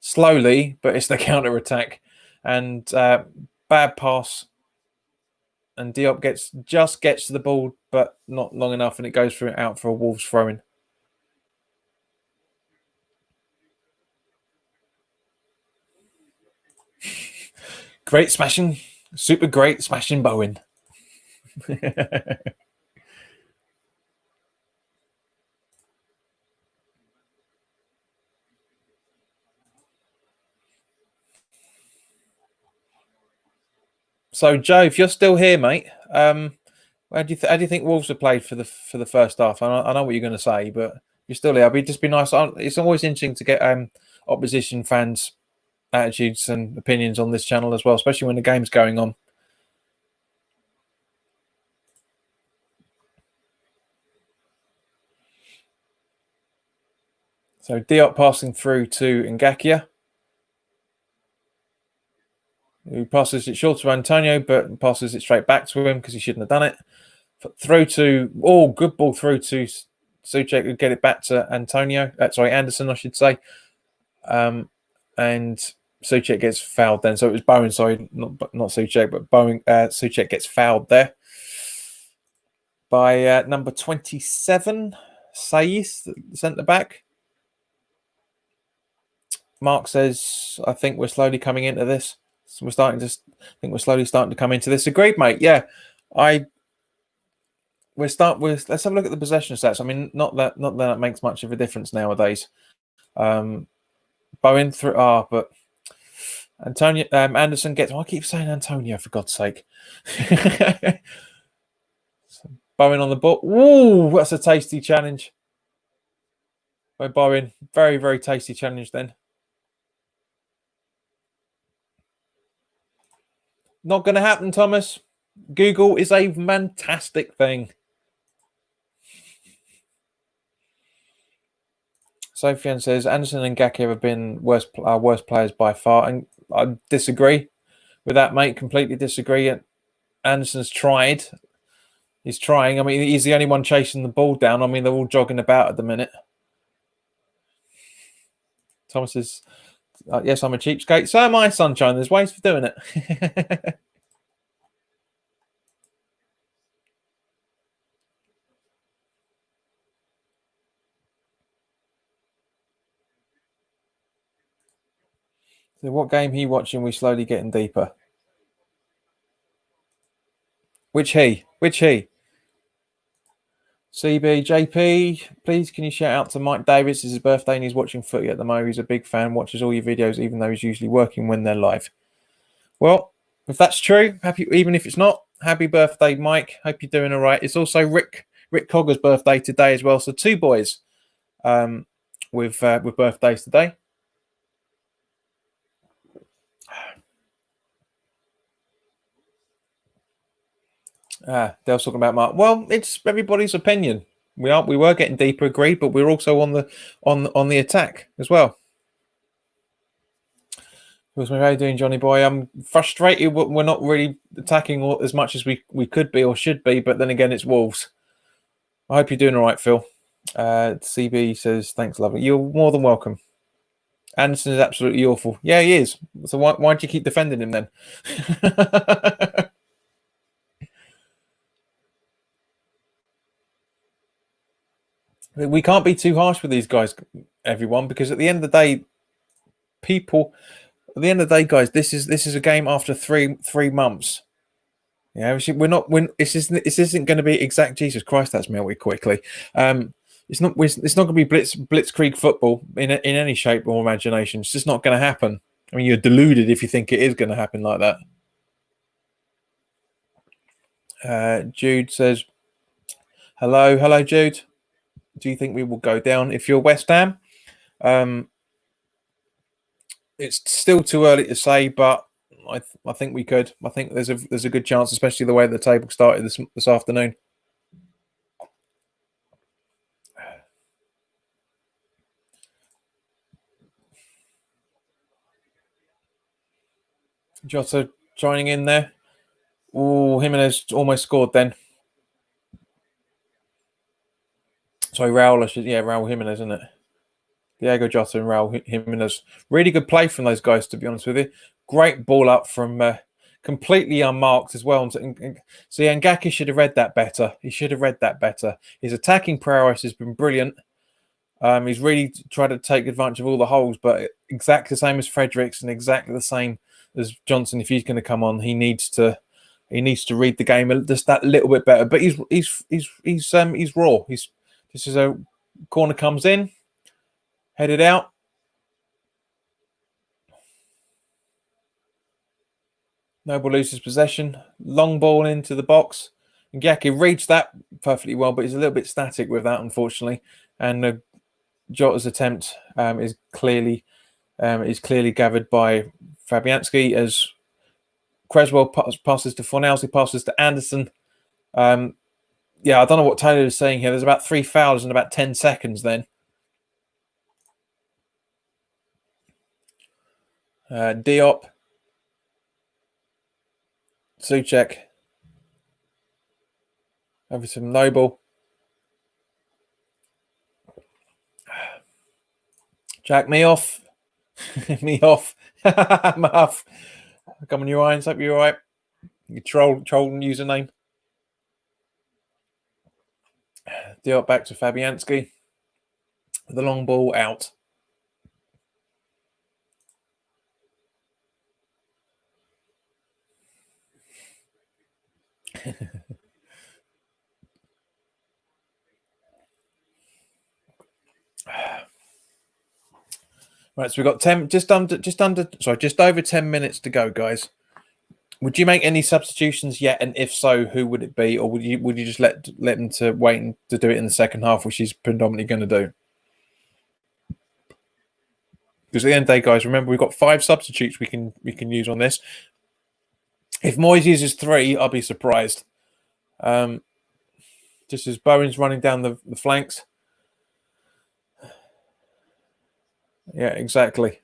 slowly, but it's the counter attack, and bad pass. And Diop gets to the ball, but not long enough, and it goes out for a Wolves throw-in. Great smashing, super great smashing Bowen. So, Joe, if you're still here, mate, how do you think Wolves have played for the first half? I know what you're going to say, but you're still here. It'd just be nice. It's always interesting to get opposition fans' attitudes and opinions on this channel as well, especially when the game's going on. So Diop passing through to Ngakia, who passes it short to Antonio, but passes it straight back to him because he shouldn't have done it. Through to good ball through to Souček, who get it back to Antonio. Anderson, I should say. And Souček gets fouled then. So it was Bowen, sorry, not Souček, but Bowen. Souček gets fouled there by number 27, Sayis, the centre back. Mark says, "I think we're slowly coming into this. So we're slowly starting to come into this." Agreed, mate. Yeah, let's have a look at the possession stats. I mean, not that makes much of a difference nowadays. Bowen through but Antonio Anderson gets. I keep saying Antonio, for God's sake. Bowen on the ball. Ooh, that's a tasty challenge by Bowen. Very, very tasty challenge then. Not going to happen, Thomas. Google is a fantastic thing. Sofian says Anderson and Ngakia have been worst players by far, and I disagree with that, mate. Completely disagree. Anderson's tried. He's trying. I mean, he's the only one chasing the ball down. I mean, they're all jogging about at the minute. Thomas says, "Yes, I'm a cheapskate. So am I, Sunshine. There's ways for doing it." So what game are you watching? We slowly getting deeper. Which he? CB, JP, please can you shout out to Mike Davis? It's his birthday and he's watching footy at the moment. He's a big fan, watches all your videos, even though he's usually working when they're live. Well, if that's true, even if it's not, happy birthday, Mike. Hope you're doing all right. It's also Rick Cogger's birthday today as well. So two boys with birthdays today. Dale's talking about Mark. Well, it's everybody's opinion. We were getting deeper, agreed, but we're also on the attack as well. How are you doing, Johnny boy? I'm frustrated. We're not really attacking as much as we could be or should be, but then again, it's Wolves. I hope you're doing all right, Phil. CB says, thanks, lovely. You're more than welcome. Anderson is absolutely awful. Yeah, he is. So why do you keep defending him then? We can't be too harsh with these guys, everyone, because at the end of the day, guys, this is a game after three months. Yeah, this isn't going to be exact. Jesus Christ, that's melted quickly. It's not going to be blitzkrieg football in any shape or imagination. It's just not going to happen. I mean, you're deluded if you think it is going to happen like that. Jude says, hello, Jude. Do you think we will go down if you're West Ham? It's still too early to say, but I think we could. I think there's a good chance, especially the way the table started this afternoon. Jota joining in there. Oh, Jimenez almost scored then. Sorry, Raul Jimenez, isn't it? Diego Jota and Raul Jimenez. Really good play from those guys, to be honest with you. Great ball up from completely unmarked as well. So Ngaki should have read that better. He should have read that better. His attacking prowess has been brilliant. He's really tried to take advantage of all the holes, but exactly the same as Fredericks and exactly the same as Johnson. If he's going to come on, he needs to read the game just that little bit better. But he's raw. This is a corner comes in, headed out. Noble loses possession. Long ball into the box. Ngaki reads that perfectly well, but he's a little bit static with that, unfortunately. And Jota's attempt is clearly gathered by Fabianski as Creswell passes to Fornals, passes to Anderson. Yeah, I don't know what Taylor is saying here. There's about 3 fouls in about 10 seconds then. Diop. Souček. Over to Noble. Jack, me off. Me off. Muff. Come on, you irons. Hope you're all right. You troll username. Diop back to Fabianski. The long ball out. Right, so we've got just over 10 minutes to go, guys. Would you make any substitutions yet? And if so, who would it be? Or would you just let them to wait and to do it in the second half, which he's predominantly going to do? Because at the end of the day, guys, remember we've got 5 substitutes we can use on this. If Moyes uses 3, I'll be surprised. Just as Bowen's running down the flanks. Yeah, exactly.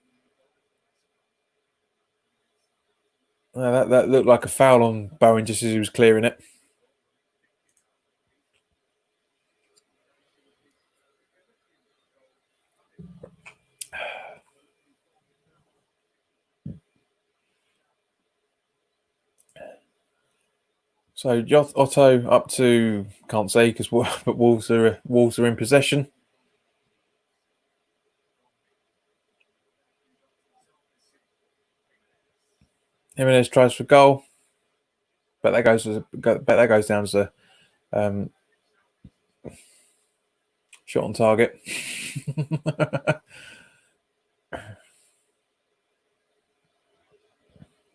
That looked like a foul on Bowen just as he was clearing it. So Otto up to, can't say because but Wolves are in possession. Jimenez tries for goal, but that goes down as a shot on target.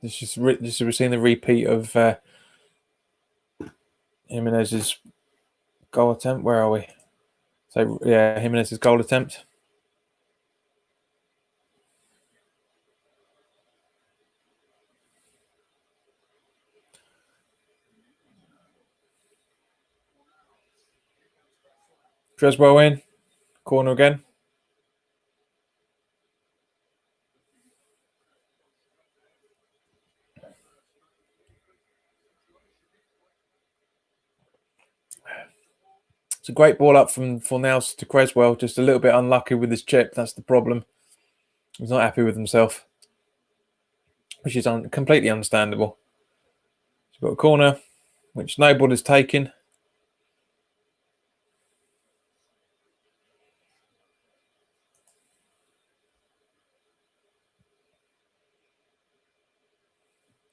We're seeing the repeat of Jimenez's goal attempt. Where are we? So yeah, Jimenez's goal attempt. Creswell in. Corner again. It's a great ball up from Fornals to Creswell. Just a little bit unlucky with his chip. That's the problem. He's not happy with himself, which is completely understandable. He's got a corner, which Noble is taking.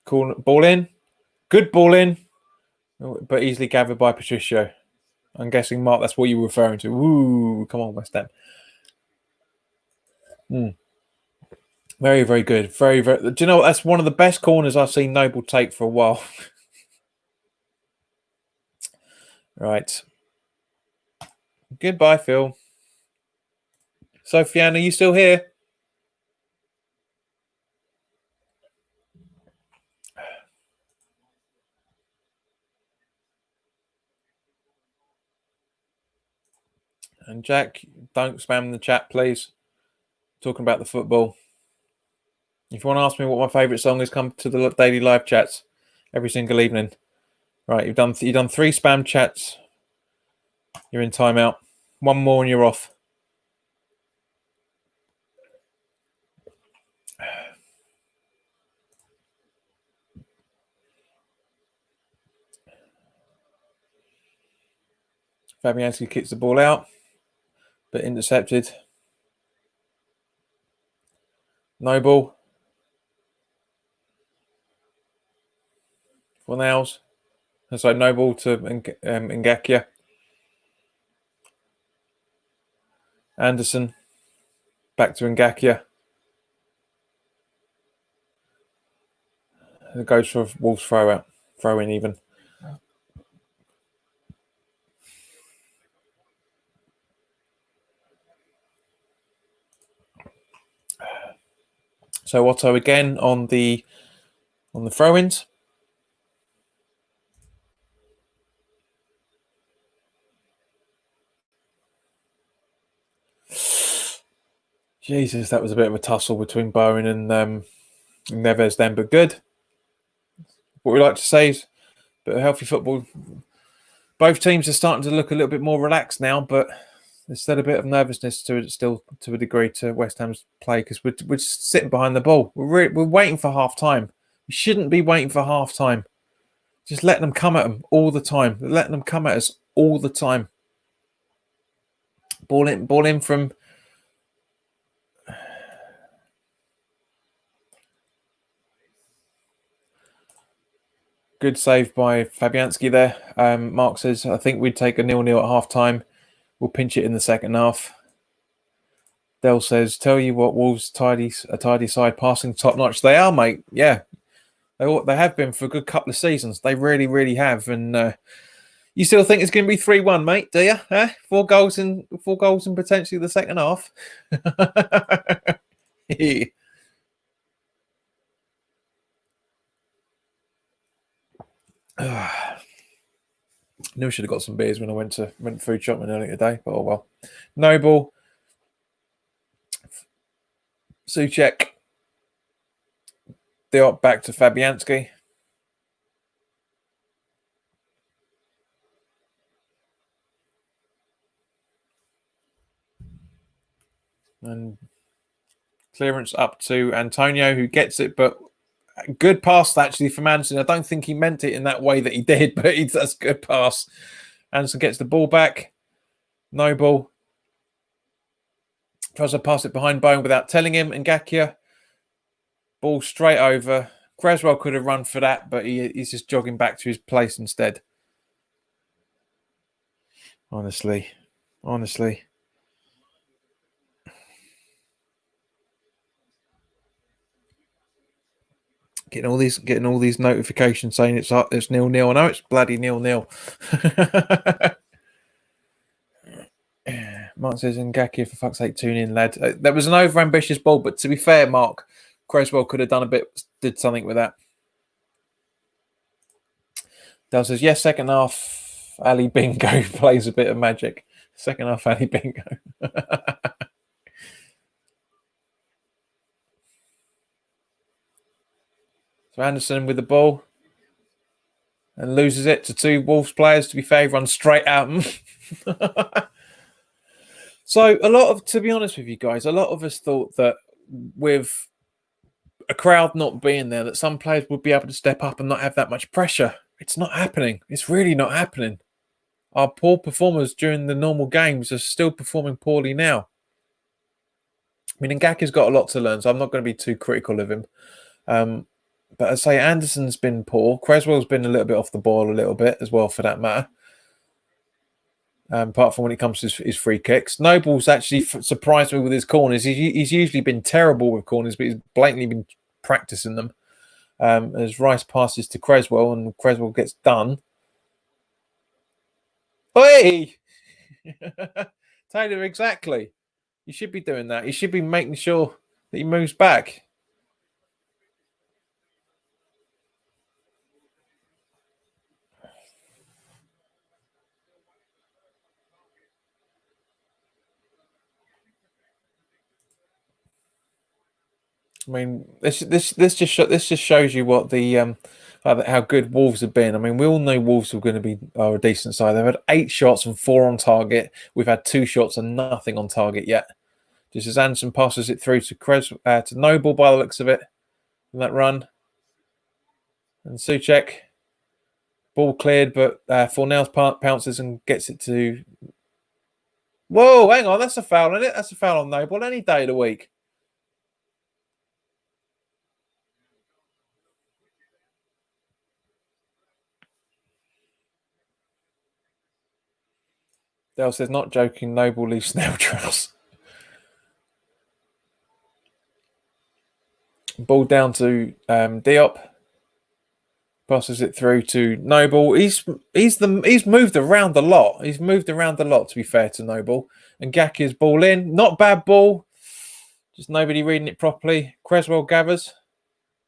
Corner, ball in. Good ball in, but easily gathered by Patricio. I'm guessing, Mark, that's what you were referring to. Ooh, come on, West Ham. Very, very good. Very, very. Do you know what? That's one of the best corners I've seen Noble take for a while. Right. Goodbye, Phil. Sofiane, are you still here? And Jack, don't spam the chat, please. Talking about the football. If you want to ask me what my favourite song is, come to the daily live chats every single evening. Right, you've done 3 spam chats. You're in timeout. 1 more and you're off. Fabianski kicks the ball out, but intercepted. Noble. For Nails. And so Noble to Ngakia. Anderson. Back to Ngakia. And it goes for Wolves throw in even. So Otto again on the throw-ins. Jesus, that was a bit of a tussle between Bowen and Neves then, but good. What we like to say is a bit of healthy football. Both teams are starting to look a little bit more relaxed now, but there's still a bit of nervousness to a degree to West Ham's play because we're just sitting behind the ball. We're waiting for half time. We shouldn't be waiting for half time. Just let them come at them all the time. Letting them come at us all the time. Ball in from good save by Fabianski there. Mark says, I think we'd take a 0-0 at half time. We'll pinch it in the second half. Dell says, tell you what, Wolves a tidy side, passing top notch. They are, mate. Yeah. They have been for a good couple of seasons. They really, really have. And you still think it's going to be 3-1, mate, do you? Huh? 4 goals in potentially the second half. Knew I should have got some beers when I went food shopping earlier today, but oh well. Noble, Souček, Diop back to Fabianski. And clearance up to Antonio, who gets it, but good pass actually from Anderson. I don't think he meant it in that way that he did, but that's a good pass. Anderson gets the ball back. Noble tries to pass it behind Bowen without telling him. Ngakia, ball straight over. Creswell could have run for that, but he's just jogging back to his place instead. Honestly. Getting all these notifications saying it's 0-0. I know it's bloody 0-0. Mark says, Ngakia, for fuck's sake, tune in, lad. That was an over-ambitious ball, but to be fair, Mark, Creswell could have did something with that. Dale says, yes, second half, Ali Bingo plays a bit of magic. Second half, Ali Bingo. So Anderson with the ball and loses it to 2 Wolves players. To be fair, runs straight at them. So to be honest with you guys, a lot of us thought that with a crowd not being there, that some players would be able to step up and not have that much pressure. It's not happening. It's really not happening. Our poor performers during the normal games are still performing poorly now. I mean, Ngakia's got a lot to learn, so I'm not going to be too critical of him. But I say Anderson's been poor. Creswell's been a little bit off the ball a little bit as well, for that matter. Apart from when it comes to his free kicks. Noble's actually surprised me with his corners. He's usually been terrible with corners, but he's blatantly been practicing them. As Rice passes to Creswell and Creswell gets done. Oi! Taylor, exactly. You should be doing that. You should be making sure that he moves back. I mean, this just shows you what the how good Wolves have been. I mean, we all know Wolves are going to be a decent side. They've had 8 shots and 4 on target. We've had 2 shots and nothing on target yet. Just as Anderson passes it through to Noble by the looks of it in that run, and Souček Ball cleared, but Fornell's pounces and gets it to... Whoa, hang on. That's a foul, isn't it? That's a foul on Noble any day of the week. Dale says, not joking, Noble leaves snail trails. Ball down to Diop. Passes it through to Noble. He's moved around a lot. He's moved around a lot, to be fair to Noble. And Gakia's ball in. Not bad ball. Just nobody reading it properly. Creswell gathers.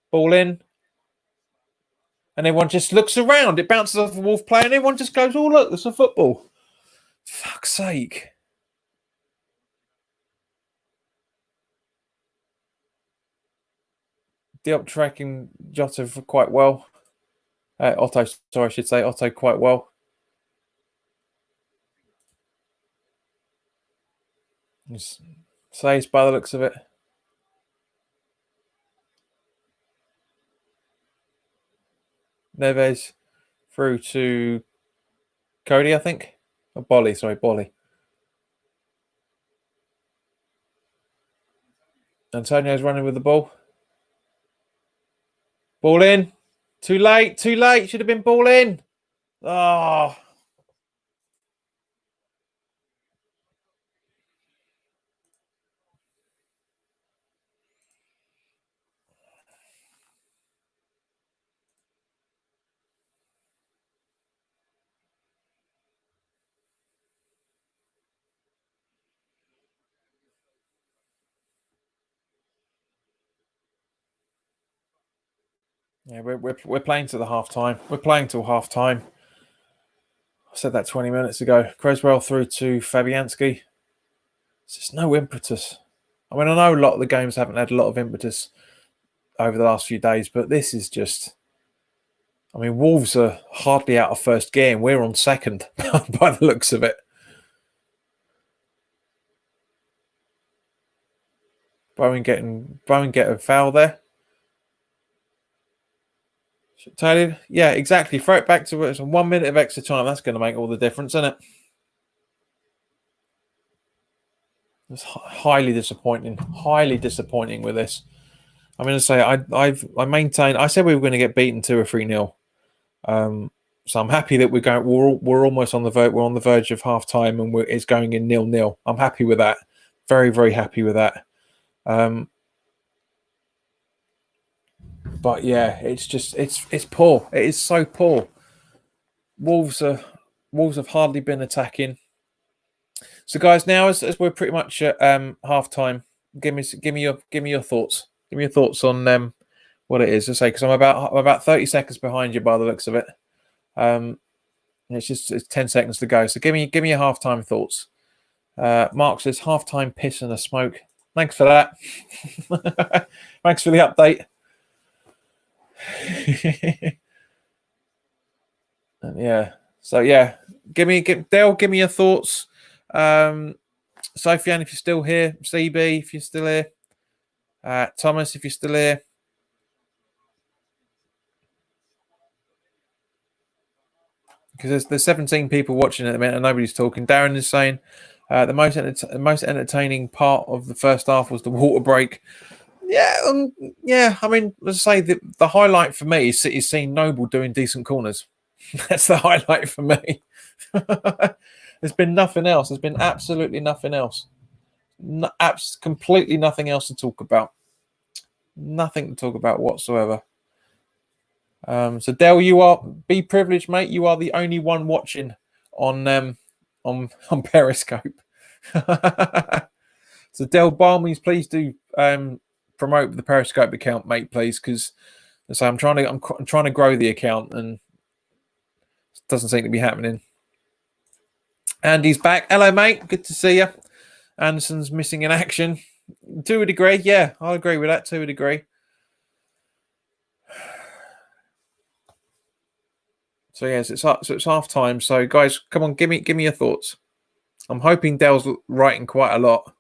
Ball in. And everyone just looks around. It bounces off the Wolf player and everyone just goes, oh, look, there's a football. Fuck's sake. Diop tracking Jota quite well. Otto, sorry, I should say Otto quite well. Saves by the looks of it. Neves through to Cody, I think. Or Bolly, sorry, Bolly. Antonio's running with the ball. Ball in. Too late, too late. Should have been ball in. Oh. Yeah, we're playing to the half time. We're playing till half time. I said that 20 minutes ago. Creswell through to Fabianski. There's just no impetus. I mean, I know a lot of the games haven't had a lot of impetus over the last few days, but this is just... I mean, Wolves are hardly out of first gear and we're on second by the looks of it. Bowen get a foul there. Taylor, yeah, exactly. Throw it back to it. 1 minute of extra time. That's going to make all the difference, isn't it? It's highly disappointing. Highly disappointing with this. I'm going to say I maintain. I said we were going to get beaten 2 or 3-0. So I'm happy that we're almost on the verge. We're on the verge of half time, and it's going in 0-0. I'm happy with that. Very, very happy with that. But yeah, it's poor. It is so poor. Wolves have hardly been attacking. So guys, now as we're pretty much at half time, give me your thoughts. Give me your thoughts on what it is. I say because I'm about 30 seconds behind you by the looks of it. It's 10 seconds to go. So give me your half time thoughts. Mark says half time piss and a smoke. Thanks for that. Thanks for the update. Yeah. So yeah, Dale, give me your thoughts. Sofiane, if you're still here, CB, if you're still here, Thomas, if you're still here. Because there's 17 people watching at the minute and nobody's talking. Darren is saying the most entertaining part of the first half was the water break. Yeah. I mean, let's say the highlight for me is seeing Noble doing decent corners. That's the highlight for me. There's been nothing else. There's been absolutely nothing else. Completely nothing else to talk about. Nothing to talk about whatsoever. So Dale, be privileged, mate. You are the only one watching on Periscope. So Dale, by all means, please do promote the Periscope account, mate, please, because I'm trying to grow the account and it doesn't seem to be happening. Andy's back. Hello, mate. Good to see you. Anderson's missing in action to a degree. Yeah, I'll agree with that to a degree. So yes, it's half time. So guys, come on, give me your thoughts. I'm hoping Dale's writing quite a lot.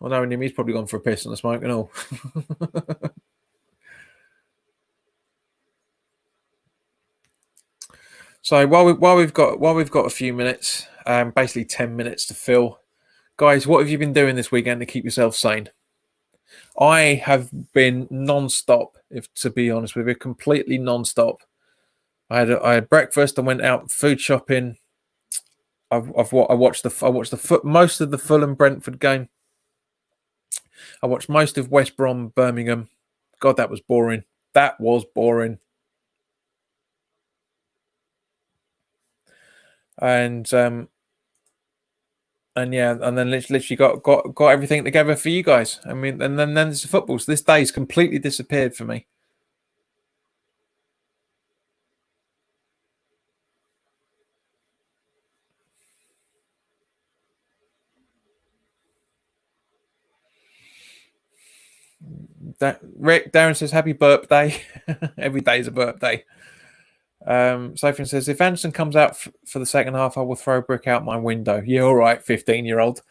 Well, knowing him, he's probably gone for a piss and a smoke and all. So while we've got a few minutes, basically 10 minutes to fill, guys, what have you been doing this weekend to keep yourself sane? I have been non-stop, if to be honest with you, completely non-stop. I had breakfast. I went out food shopping. I watched most of the Fulham Brentford game. I watched most of West Brom Birmingham. God, that was boring. That was boring. And yeah, and then literally got everything together for you guys. I mean, and then there's the football. So this day's completely disappeared for me. Darren says happy birthday. Every day is a birthday. Sophie says if Anderson comes out for the second half, I will throw a brick out my window. Yeah, all right, 15-year-old.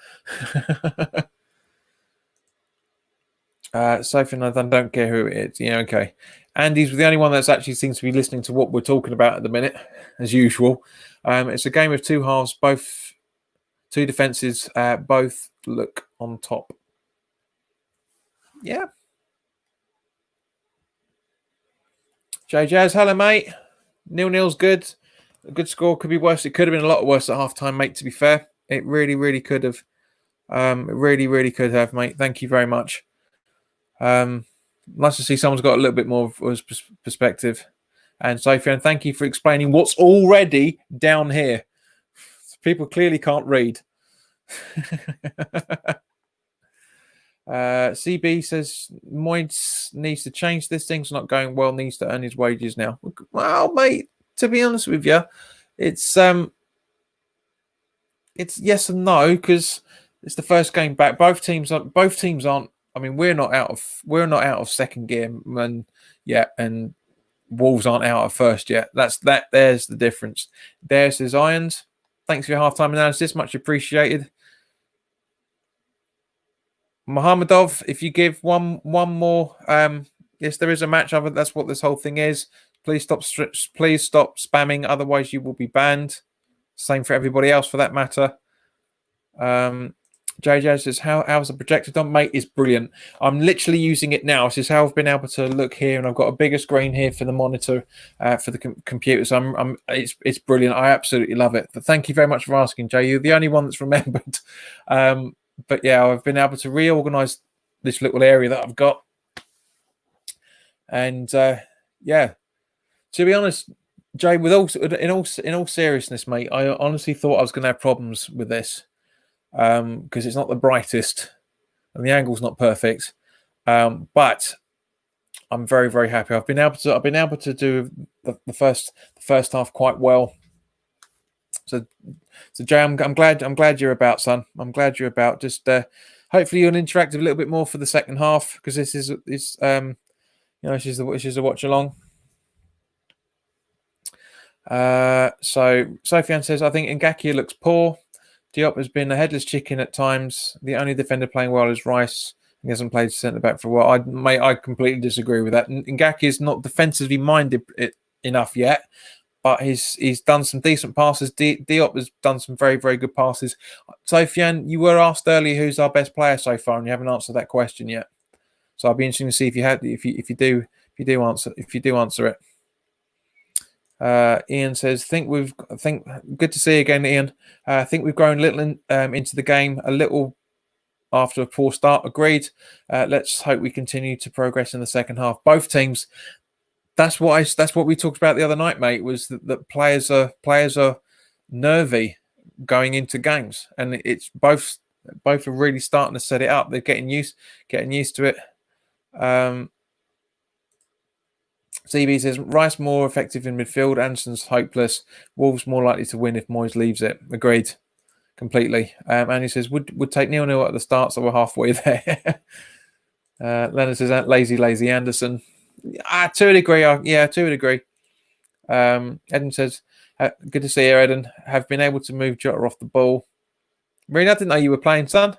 Sophie, I don't care who it is. Yeah, okay. Andy's the only one that's actually seems to be listening to what we're talking about at the minute, as usual. It's a game of two halves, both two defenses, both look on top. Yeah. Jay Jazz, hello, mate. 0-0's good. A good score could be worse. It could have been a lot worse at halftime, mate, to be fair. It really, really could have. It really, really could have, mate. Thank you very much. Nice to see someone's got a little bit more of perspective. And Sophie, thank you for explaining what's already down here. People clearly can't read. CB says Moyes needs to change this. Thing's not going well. Needs to earn his wages now. Well, mate, to be honest with you, it's yes and no because it's the first game back. Both teams aren't. I mean, we're not out of second gear, and Wolves aren't out of first yet. There's the difference. There says Irons. Thanks for your halftime analysis, much appreciated. Mohamedov, if you give one more, yes, there is a match. That's what this whole thing is. Please stop spamming, otherwise you will be banned. Same for everybody else, for that matter. JJ says, how's the projector done? Mate, it's brilliant. I'm literally using it now. This is how I've been able to look here, and I've got a bigger screen here for the monitor, for the computer. So it's brilliant. I absolutely love it. But thank you very much for asking, Jay. You're the only one that's remembered. But yeah, I've been able to reorganize this little area that I've got. And yeah, to be honest, Jay, in all seriousness, mate, I honestly thought I was going to have problems with this. Because it's not the brightest and the angle's not perfect, but I'm very, very happy. I've been able to do the first half quite well. So Jay, I'm glad you're about, son. I'm glad you're about. Just hopefully you'll interact a little bit more for the second half because this is a watch along. So Sofian says I think Ngakia looks poor. Diop has been a headless chicken at times. The only defender playing well is Rice. He hasn't played centre back for a while. I completely disagree with that. Ngaki is not defensively minded enough yet, but he's done some decent passes. Diop has done some very, very good passes. Sofian, you were asked earlier who's our best player so far, and you haven't answered that question yet. So I'll be interested to see if you do answer it. Ian says, good to see you again, Ian. I think we've grown a little into the game, a little after a poor start. Agreed. Let's hope we continue to progress in the second half. Both teams. That's what we talked about the other night, mate. Was that players are nervy going into games, and it's both are really starting to set it up. They're getting used to it. CB says Rice more effective in midfield. Anderson's hopeless. Wolves more likely to win if Moyes leaves it. Agreed, completely. And he says would take 0-0 at the start, so we're halfway there. Leonard says lazy Anderson. To a degree, to a degree. Eden says good to see you, Eden. Have been able to move Jota off the ball. Really, I didn't know you were playing, son.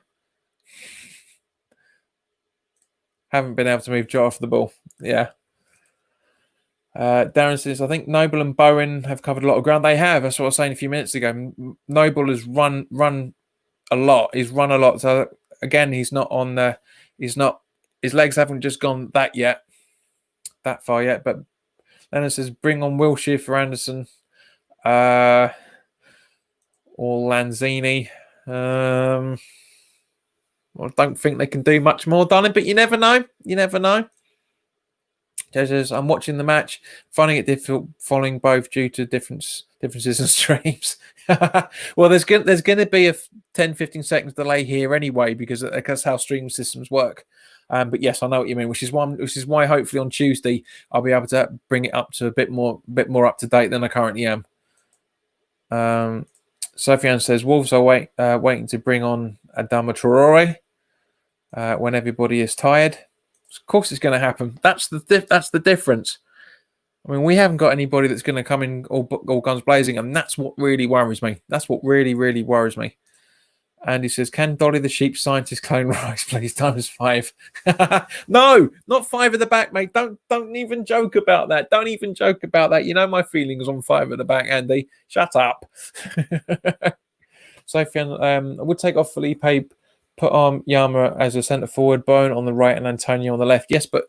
Haven't been able to move Jota off the ball. Yeah. Darren says, I think Noble and Bowen have covered a lot of ground. They have. That's what I was saying a few minutes ago. Noble has run a lot. He's run a lot. So again, he's not on the. He's not. His legs haven't just gone that far yet. But Leonard says, bring on Wilshere for Anderson, or Lanzini. I don't think they can do much more, darling. But you never know. You never know. Says, I'm watching the match, finding it difficult following both due to differences in streams. Well, there's going to be a 10-15 seconds delay here anyway because that's how stream systems work. But yes, I know what you mean, which is why hopefully on Tuesday I'll be able to bring it up to a bit more up to date than I currently am. Sofiane says Wolves are waiting to bring on Adama Traore when everybody is tired. Of course, it's going to happen. That's the difference. I mean, we haven't got anybody that's going to come in all guns blazing, and that's what really worries me. That's what really, really worries me. And he says, "Can Dolly the sheep scientist clone Rice, please? Times 5." No, not 5 at the back, mate. Don't even joke about that. Don't even joke about that. You know my feelings on 5 at the back, Andy. Shut up. Sofian, I would take off Felipe. Put on Yama as a centre forward, Bowen on the right, and Antonio on the left. Yes, but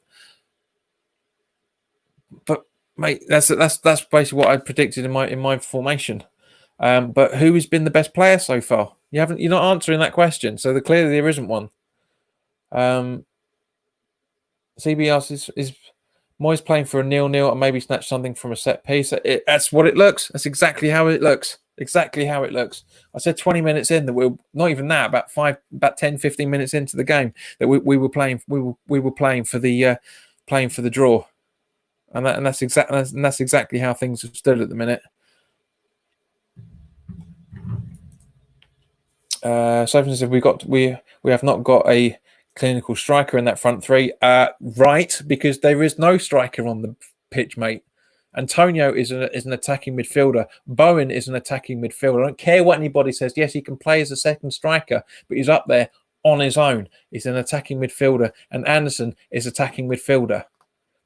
mate, that's basically what I predicted in my formation. But who has been the best player so far? You're not answering that question, so clearly there isn't one. CBS is Moyes playing for a 0-0 and maybe snatch something from a set piece. That's what it looks. That's exactly how it looks. Exactly how it looks. I said 20 minutes in that we're not even that, about 10, 15 minutes into the game that we were playing for the draw. And that's exactly how things have stood at the minute. Sophie said we have not got a clinical striker in that front three. Right, because there is no striker on the pitch, mate. Antonio is an attacking midfielder. Bowen is an attacking midfielder. I don't care what anybody says. Yes, he can play as a second striker, but he's up there on his own. He's an attacking midfielder, and Anderson is attacking midfielder.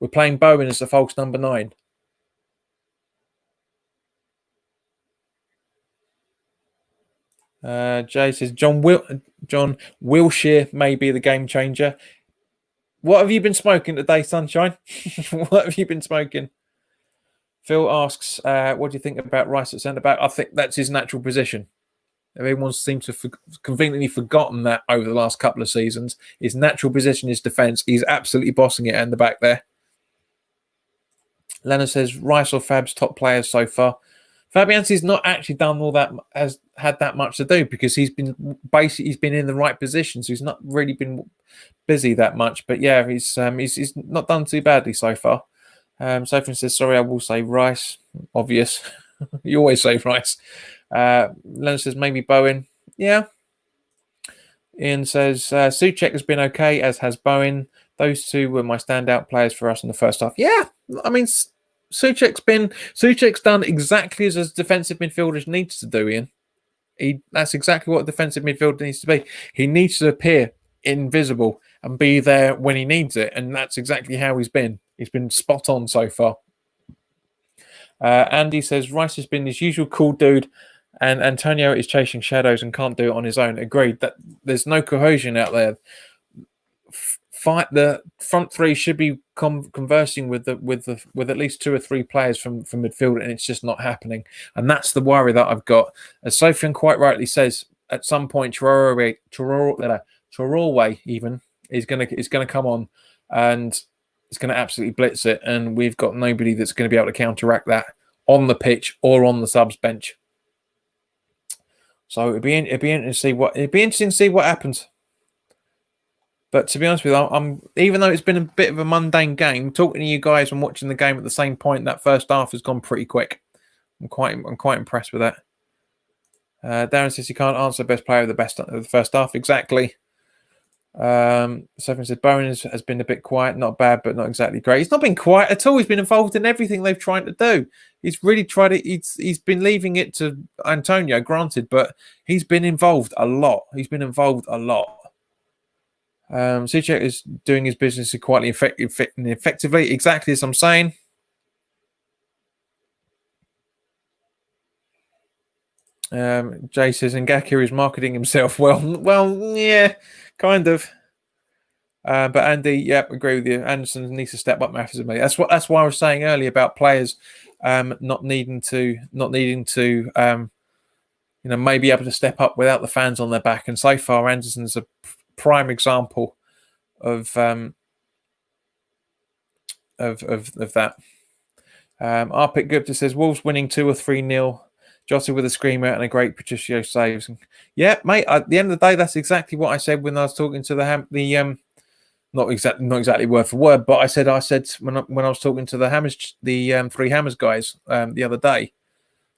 We're playing Bowen as the false number 9. Jay says John Wilshere may be the game changer. What have you been smoking today, Sunshine? What have you been smoking? Phil asks, what do you think about Rice at centre back? I think that's his natural position. Everyone seems to have conveniently forgotten that over the last couple of seasons. His natural position is defence. He's absolutely bossing it in the back there. Leonard says Rice or Fab's top players so far. Fabianski's not actually done all that, has had that much to do because he's been in the right position, so he's not really been busy that much. But yeah, he's not done too badly so far. Sophie says, sorry, I will say Rice. Obvious. You always say Rice. Leonard says maybe Bowen. Yeah. Ian says Souček has been okay, as has Bowen. Those two were my standout players for us in the first half. Yeah, I mean, Souček's done exactly as a defensive midfielder needs to do, Ian. That's exactly what a defensive midfielder needs to be. He needs to appear invisible and be there when he needs it, and that's exactly how he's been. He's been spot on so far. Andy says Rice has been his usual cool dude, and Antonio is chasing shadows and can't do it on his own. Agreed. That there's no cohesion out there. The front three should be conversing with at least 2 or 3 players from midfield, and it's just not happening. And that's the worry that I've got. As Sofian quite rightly says, at some point Traore even is going to come on, and it's going to absolutely blitz it, and we've got nobody that's going to be able to counteract that on the pitch or on the subs bench. So it'd be interesting to see what happens. But to be honest with you, even though it's been a bit of a mundane game, talking to you guys and watching the game at the same point, that first half has gone pretty quick. I'm quite impressed with that. Darren says he can't answer best player of the first half. Exactly. Sophie said Bowen has been a bit quiet, not bad, but not exactly great. He's not been quiet at all. He's been involved in everything they've tried to do. He's really tried it. He's been leaving it to Antonio, granted, but he's been involved a lot. Souček is doing his business quietly and effectively, exactly as I'm saying. Jay says Ngakia is marketing himself well, yeah, kind of. But Andy, yeah, agree with you. Anderson needs to step up massively. That's why I was saying earlier about players not needing to maybe able to step up without the fans on their back. And so far, Anderson's a prime example of that. Arpit Gupta says Wolves winning 2 or 3-0. Jota with a screamer and a great Patricio saves. Yeah, mate. At the end of the day, that's exactly what I said when I was talking to not exactly word for word, but I said when I was talking to the Hammers, the Three Hammers guys the other day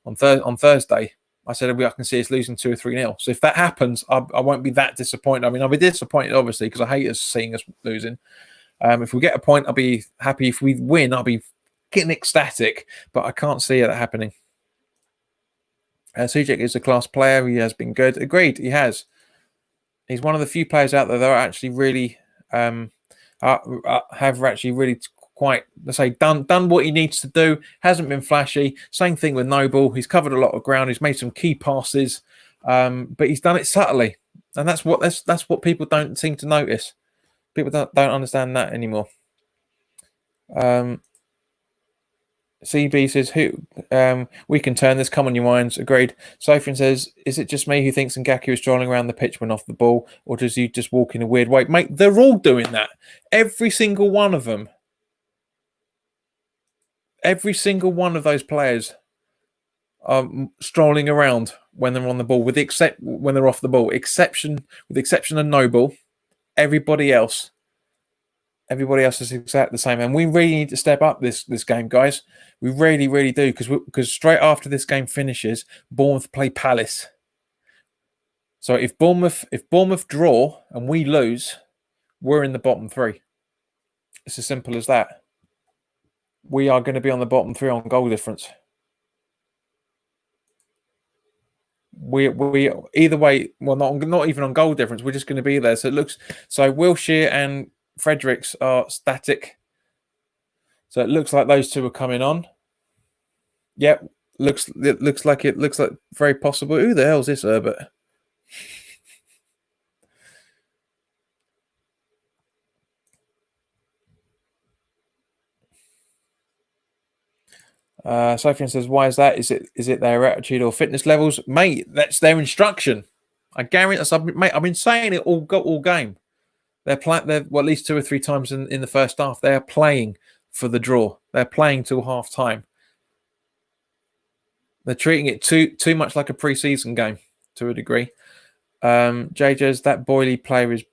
on Thursday, I said I can see us losing 2 or 3-0. So if that happens, I won't be that disappointed. I mean, I'll be disappointed obviously because I hate us seeing us losing. If we get a point, I'll be happy. If we win, I'll be getting ecstatic. But I can't see it happening. Sujek is a class player. He has been good. Agreed, he has. He's one of the few players out there that are actually really have actually really quite, let's say, done what he needs to do. Hasn't been flashy. Same thing with Noble. He's covered a lot of ground. He's made some key passes, but he's done it subtly, and that's what people don't seem to notice. People don't understand that anymore. CB says, we can turn this. Come on, your minds. Agreed. Sophie says, is it just me who thinks Ngakia is strolling around the pitch when off the ball, or does he just walk in a weird way? Mate, they're all doing that. Every single one of them. Every single one of those players are strolling around when they're on the ball, when they're off the ball. With the exception of Noble, everybody else is exactly the same. And we really need to step up this game, guys. We really, really do, because straight after this game finishes, Bournemouth play Palace. So if Bournemouth draw and we lose, we're in the bottom 3. It's as simple as that. We are going to be on the bottom 3 on goal difference. We either way, well, not even on goal difference. We're just going to be there. So Wilshere and Fredericks are static. So it looks like those two are coming on. Yep, looks like very possible. Who the hell's this Herbert? Sophie says, why is that? Is it their attitude or fitness levels? Mate, that's their instruction. I guarantee, mate, I've been saying it all game. They're at least 2 or 3 times in the first half. They are playing for the draw. They're playing till half time. They're treating it too much like a pre-season game to a degree. JJ's, that Boyley player is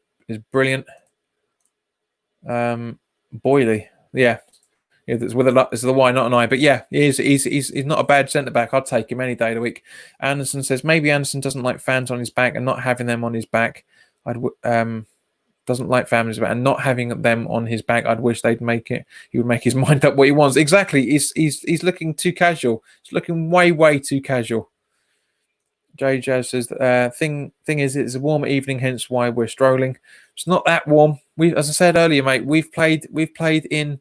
brilliant. Boyley, yeah. It's the Y, not an I. But yeah, he's not a bad centre back. I'd take him any day of the week. Anderson says maybe Anderson doesn't like fans on his back, and not having them on his back, doesn't like families about, and not having them on his back, I'd wish he would make his mind up what he wants. Exactly. He's looking too casual. He's looking way too casual. JJ says thing is, it's a warm evening, hence why we're strolling. It's not that warm. As I said earlier, mate, we've played in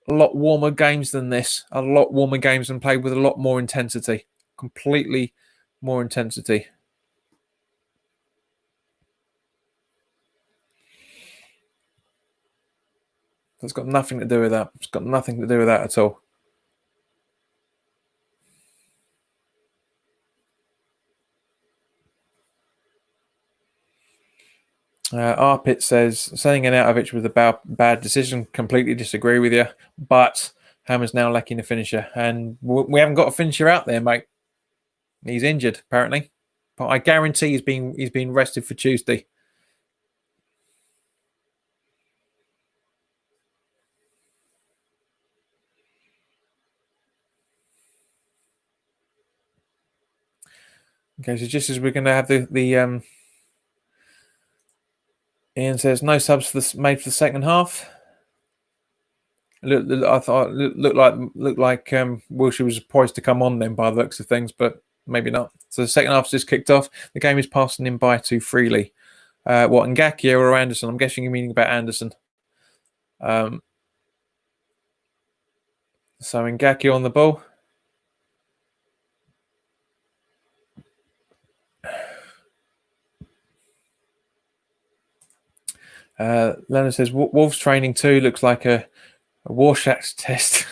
a lot warmer games than this. A lot warmer games and played with a lot more intensity. Completely more intensity. It's got nothing to do with that. It's got nothing to do with that at all. Arpit says, saying Arnautovic with a bad decision, completely disagree with you. But Hammer's now lacking a finisher. And we haven't got a finisher out there, mate. He's injured, apparently. But I guarantee he's been rested for Tuesday. Okay, so just as we're going to have the Ian says no subs made for the second half. I thought looked like Wilshere was poised to come on then by the looks of things, but maybe not. So the second half's just kicked off. The game is passing him by too freely. What, Ngakia or Anderson? I'm guessing you're meaning about Anderson. So Ngakia on the ball. Leonard says Wolves training too looks like a Warshacks test.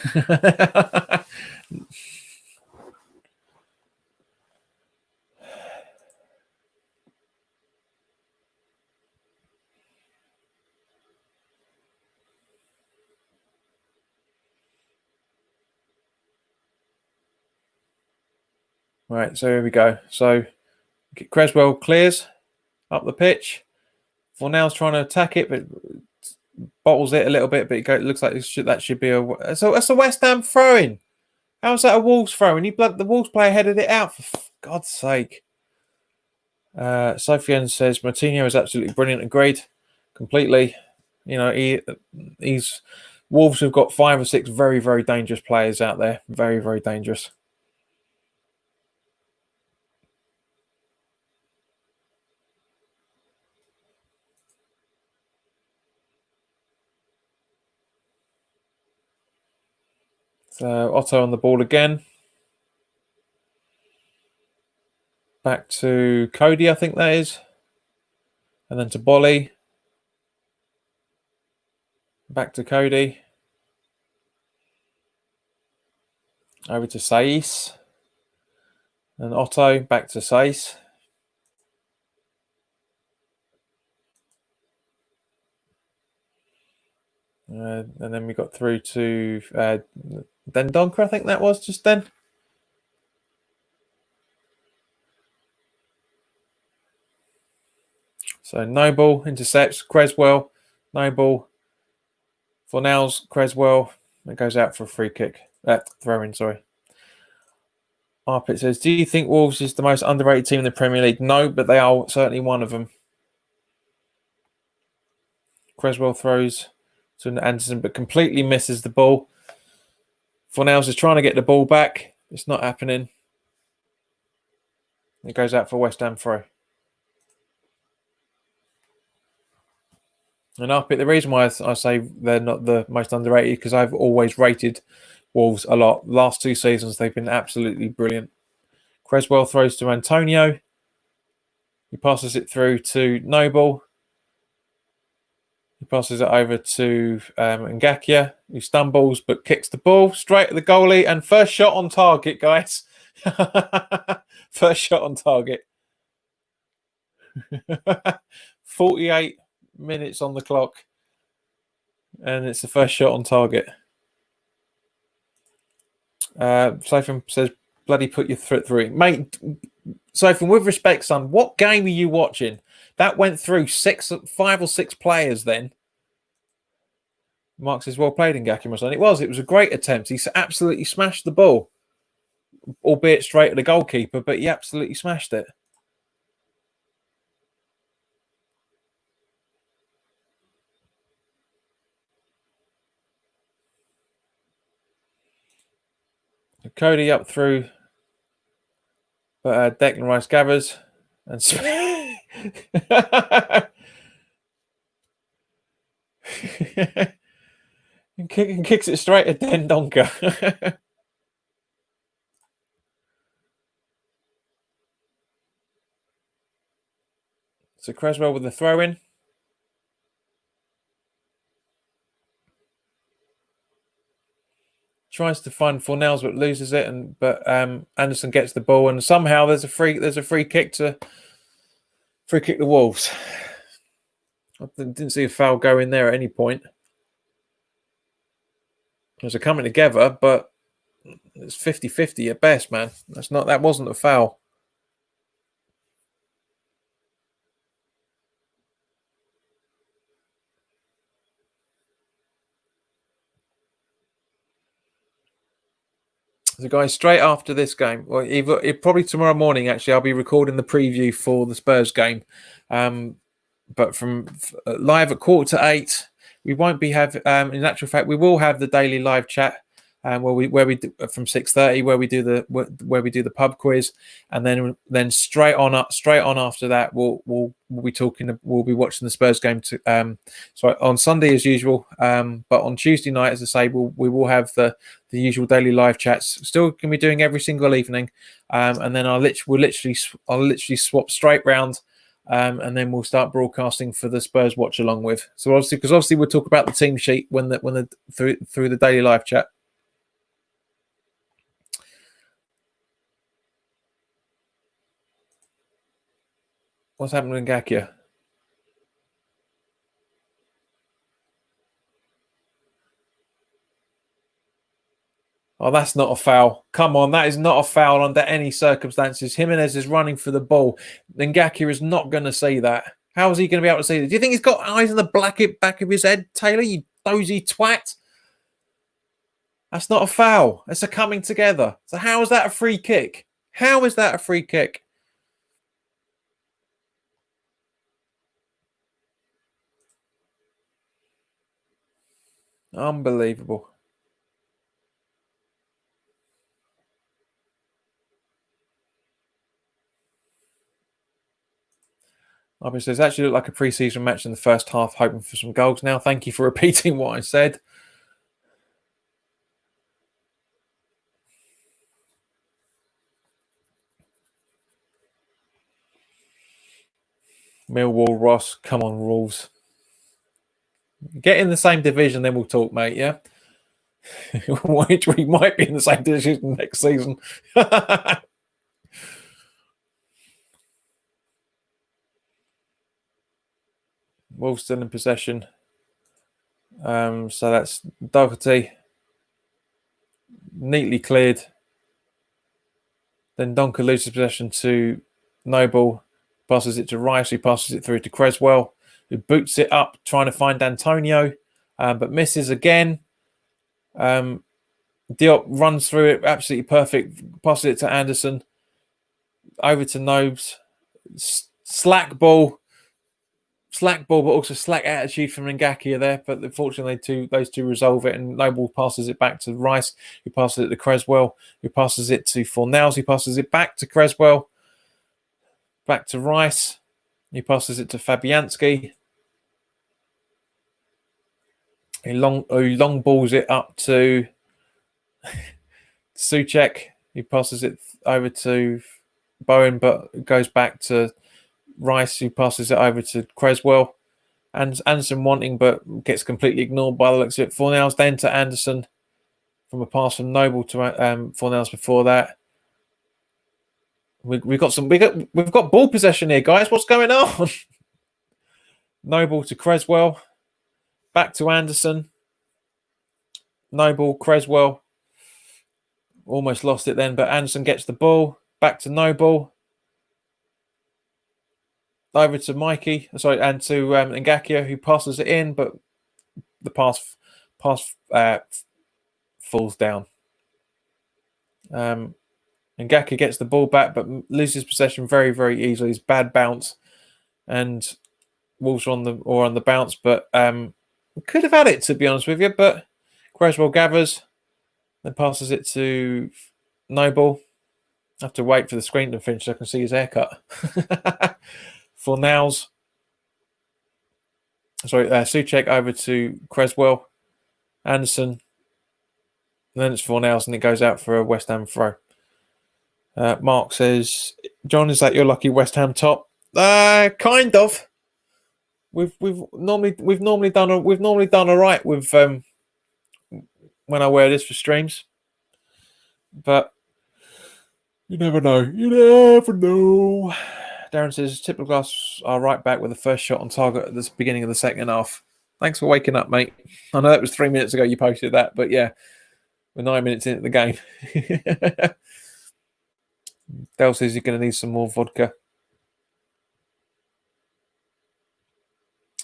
Right, so here we go. So Creswell clears up the pitch. Fornell's trying to attack it, but bottles it a little bit. But it looks like that should be a. So that's a West Ham throw-in. How's that a Wolves throw-in? The Wolves player headed it out, for God's sake. Sofian says Martinho is absolutely brilliant. Agreed, completely. You know, he's Wolves have got 5 or 6 very, very dangerous players out there. Very, very dangerous. So Otto on the ball again. Back to Cody, I think that is. And then to Bolly. Back to Cody. Over to Saiss. And Otto back to Saiss. And then we got through to Dendonka, I think that was just then. So Noble intercepts Creswell. Noble. Fornell's Creswell. It goes out for a free kick. Throw-in, sorry. Arpit says, do you think Wolves is the most underrated team in the Premier League? No, but they are certainly one of them. Creswell throws to Anderson, but completely misses the ball. Fornells is trying to get the ball back. It's not happening. It goes out for West Ham throw. And Arpit, the reason why I say they're not the most underrated because I've always rated Wolves a lot. Last 2 seasons, they've been absolutely brilliant. Creswell throws to Antonio. He passes it through to Noble. He passes it over to Ngakia, who stumbles but kicks the ball straight at the goalie. And first shot on target, guys. First shot on target. 48 minutes on the clock. And it's the first shot on target. Sophie says, bloody put your foot through. Mate, Sophie, with respect, son, what game are you watching? That went through 5 or 6 players then. Mark says, well played in Ngakia, my son. It was a great attempt. He absolutely smashed the ball. Albeit straight at the goalkeeper, but he absolutely smashed it. Cody up through, but Declan Rice gathers and and kicks it straight at Dendonka. So Creswell with the throw-in. Tries to find Fornells but loses it, but Anderson gets the ball and somehow there's a free kick to the Wolves. I didn't see a foul go in there at any point. There's a coming together, but it's 50-50 at best, man. That wasn't a foul. So, guys, straight after this game, well, probably tomorrow morning, actually, I'll be recording the preview for the Spurs game. But from live at 7:45, we won't be in actual fact, we will have the daily live chat where we do, from 6:30 where we do the pub quiz, and then straight on after that we'll be watching the Spurs game on Sunday as usual, but on Tuesday night, as I say, we will have the usual daily live chats. Still can be doing every single evening, and then I'll literally swap straight round and then we'll start broadcasting for the Spurs watch along with. So obviously we'll talk about the team sheet when through the daily live chat. What's happening in Ngakia? Oh, that's not a foul. Come on, that is not a foul under any circumstances. Jimenez is running for the ball. Ngakia is not going to see that. How is he going to be able to see that? Do you think he's got eyes in the back of his head, Taylor, you dozy twat? That's not a foul. It's a coming together. So how is that a free kick? How is that a free kick? Unbelievable. Obviously, it's actually looked like a pre-season match in the first half, hoping for some goals now. Thank you for repeating what I said. Millwall, Ross, come on, Wolves. Get in the same division, then we'll talk, mate, yeah? Which we might be in the same division next season. Wolves still in possession. So that's Doherty. Neatly cleared. Then Donker loses possession to Noble. Passes it to Rice, who passes it through to Creswell, who boots it up, trying to find Antonio, but misses again. Diop runs through it, absolutely perfect. Passes it to Anderson. Over to Nobes. Slack ball, but also slack attitude from Ngakia there. But unfortunately, those two resolve it, and Noble passes it back to Rice, who passes it to Creswell, who passes it to Fornals, who passes it back to Creswell, back to Rice. He passes it to Fabianski, who long balls it up to Souček. He passes it over to Bowen, but goes back to Rice, who passes it over to Creswell. And Anderson wanting, but gets completely ignored by the looks of it. Fornals then to Anderson from a pass from Noble to Fornals before that. We've got ball possession here, guys. What's going on? Noble to Creswell, back to Anderson. Noble, Creswell, almost lost it then, but Anderson gets the ball back to Noble. Over to Mikey, and to Ngakia, who passes it in, but the pass falls down. Ngakia gets the ball back, but loses possession very, very easily. It's bad bounce, and Wolves are on the bounce, but could have had it, to be honest with you. But Creswell gathers, then passes it to Noble. I have to wait for the screen to finish so I can see his haircut. Fornals. Souček over to Creswell. Anderson. And then it's Fornals, and it goes out for a West Ham throw. Mark says, "John, is that your lucky West Ham top?" Kind of. We've normally done all right with when I wear this for streams, but you never know. You never know. Darren says, "Typical Glass are right back with the first shot on target at the beginning of the second half." Thanks for waking up, mate. I know that was 3 minutes ago you posted that, but yeah, we're 9 minutes into the game. Dale says you're going to need some more vodka.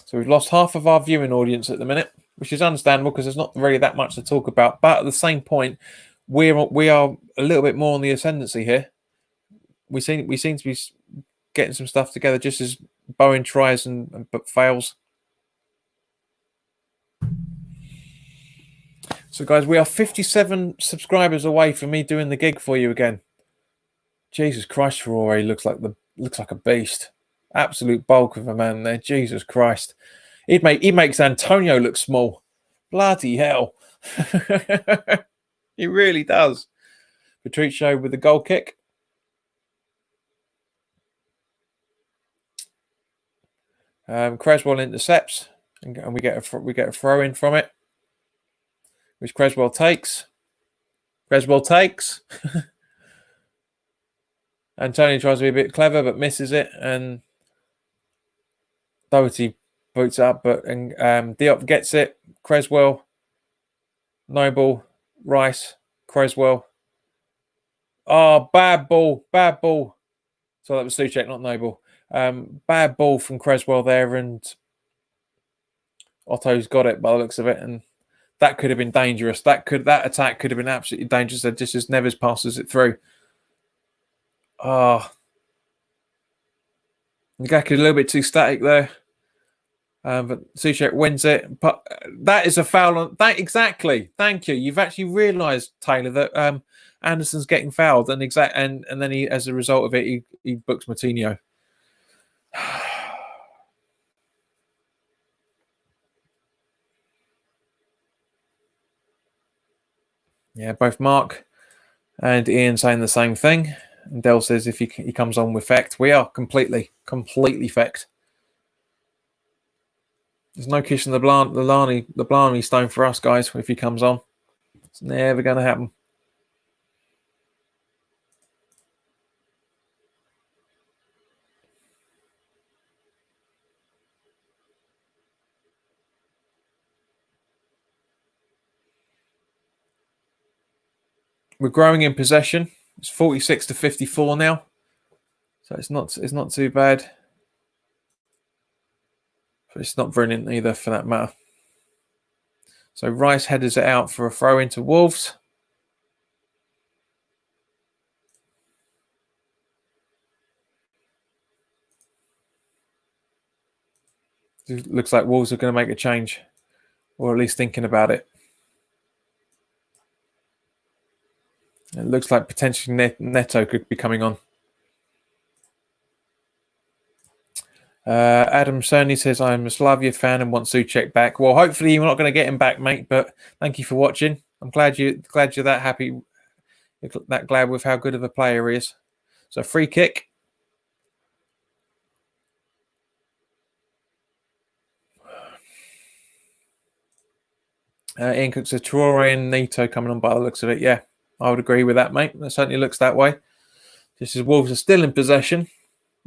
So we've lost half of our viewing audience at the minute, which is understandable because there's not really that much to talk about. But at the same point, we are a little bit more on the ascendancy here. We seem to be getting some stuff together, just as Bowen tries but fails. So, guys, we are 57 subscribers away from me doing the gig for you again. Jesus Christ, Ferrari looks like a beast. Absolute bulk of a man there. Jesus Christ. He makes Antonio look small. Bloody hell. He really does. Patricio with the goal kick. Creswell intercepts, and we get a throw in from it, which Creswell takes. And Tony tries to be a bit clever, but misses it, and Doherty boots up, but Diop gets it. Creswell, Noble, Rice, Creswell. Oh, bad ball. So that was Souček, not Noble. Bad ball from Creswell there, and Otto's got it by the looks of it, and that could have been dangerous. That attack could have been absolutely dangerous. Just as Neves passes it through. Lukaku a little bit too static there. But Souček wins it. But that is a foul on that exactly. Thank you. You've actually realised, Taylor, that Anderson's getting fouled, and then he, as a result of it, he books Moutinho. Yeah, both Mark and Ian saying the same thing. And Dell says if he comes on with fecked, we are completely fecked. There's no kissing the Blarney stone for us, guys, if he comes on. It's never going to happen. We're growing in possession. It's 46 to 54 now. So it's not too bad. But it's not brilliant either, for that matter. So Rice headers it out for a throw into Wolves. It looks like Wolves are going to make a change, or at least thinking about it. It looks like potentially Neto could be coming on. Adam Cerny says, I'm a Slavia fan and want Souček back. Well, hopefully you're not going to get him back, mate, but thank you for watching. I'm glad you're that happy, that glad with how good of a player he is. So free kick. Ian Cook says, Traore and Neto coming on by the looks of it. Yeah, I would agree with that, mate. It certainly looks that way. Just as Wolves are still in possession.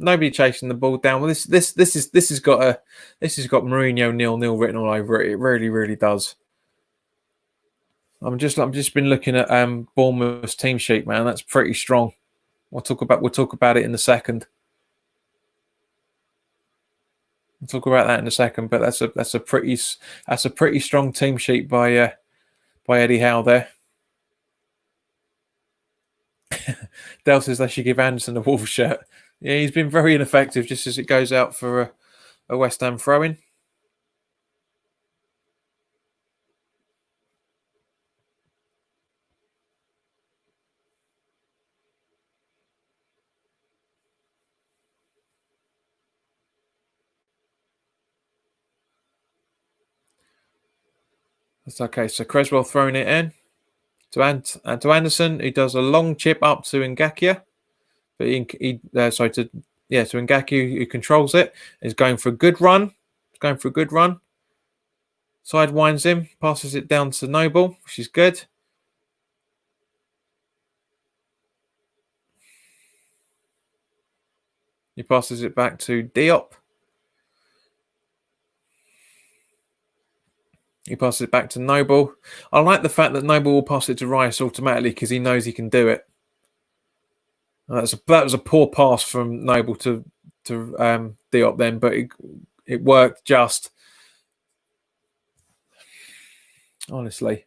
Nobody chasing the ball down. Well, this has got Mourinho 0-0 written all over it. It really, really does. I'm just been looking at Bournemouth's team sheet, man. That's pretty strong. We'll talk about it in a second. We'll talk about that in a second. But that's a pretty strong team sheet by Eddie Howe there. Dale says they should give Anderson a Wolves shirt. Yeah, he's been very ineffective just as it goes out for a West Ham throw-in. That's okay. So Creswell throwing it in to Anderson, who does a long chip up to Ngakia. But to Ngakia, who controls it, is going for a good run. Sidewinds him, passes it down to Noble, which is good. He passes it back to Diop. He passes it back to Noble. I like the fact that Noble will pass it to Rice automatically because he knows he can do it. That was a poor pass from Noble to Diop then, but it worked just. Honestly.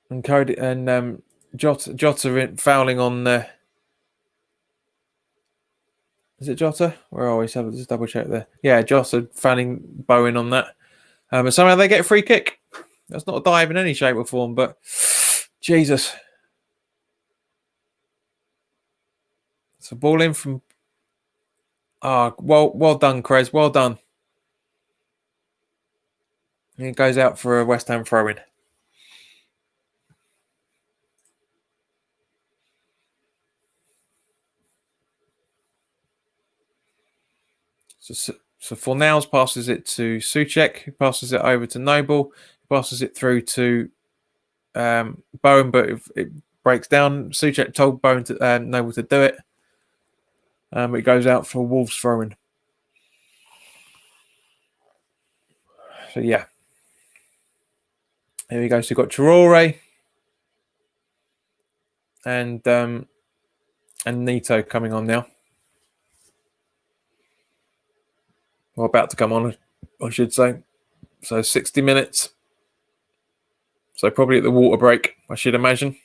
And Cody and Jota fouling on. Is it Jota? Where are we? So just double check there. Yeah, Jota fouling Bowen on that. But somehow they get a free kick. That's not a dive in any shape or form, but Jesus. So ball in from. Well done, Cres. Well done. And it goes out for a West Ham throw-in. So Fornals passes it to Souček, who passes it over to Noble, who passes it through to Bowen, but it breaks down. Souček told Bowen to Noble to do it. It goes out for Wolves throwing. So yeah. Here we go. So we've got Traore and Nito coming on now. Or about to come on, I should say. So 60 minutes. So probably at the water break, I should imagine.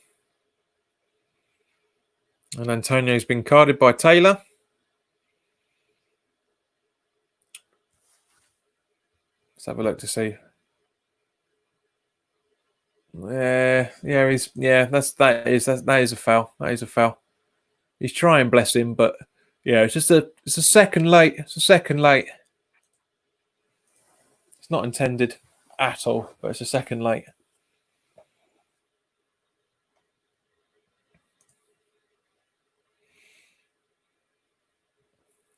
And Antonio's been carded by Taylor. Let's have a look to see. That is a foul. That is a foul. He's trying, bless him, but yeah, it's a second late. It's a second late. It's not intended at all, but it's a second late.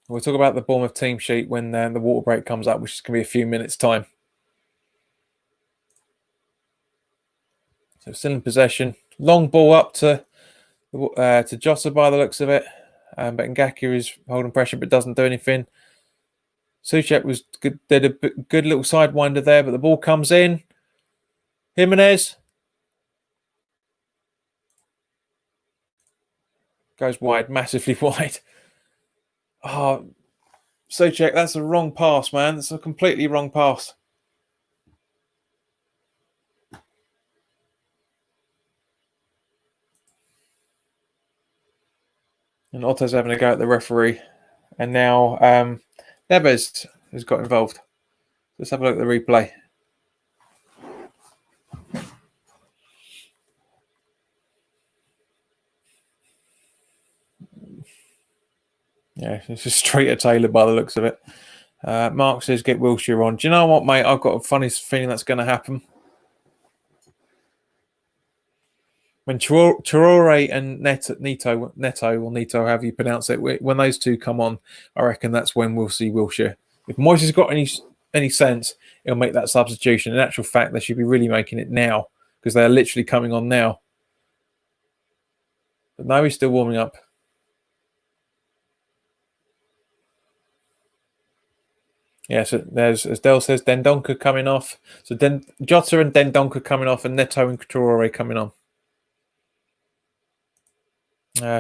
We'll talk about the Bournemouth team sheet when the water break comes up, which is going to be a few minutes' time. So still in possession. Long ball up to Jota by the looks of it. But Ngakia is holding pressure but doesn't do anything. Souček did a good little sidewinder there, but the ball comes in. Jimenez goes wide, massively wide. Oh, Souček, that's a wrong pass, man. That's a completely wrong pass. And Otto's having a go at the referee. And now Neves has got involved. Let's have a look at the replay. Yeah, it's just straight at Taylor by the looks of it. Mark says, get Wilshere on. Do you know what, mate? I've got a funny feeling that's going to happen. When Traore and Neto, however you pronounce it, when those two come on, I reckon that's when we'll see Wilshere. If Moyes has got any sense, he'll make that substitution. In actual fact, they should be really making it now because they're literally coming on now. But no, he's still warming up. Yeah, so there's, as Dell says, Dendoncker coming off. So Jota and Dendoncker coming off, and Neto and Traore coming on.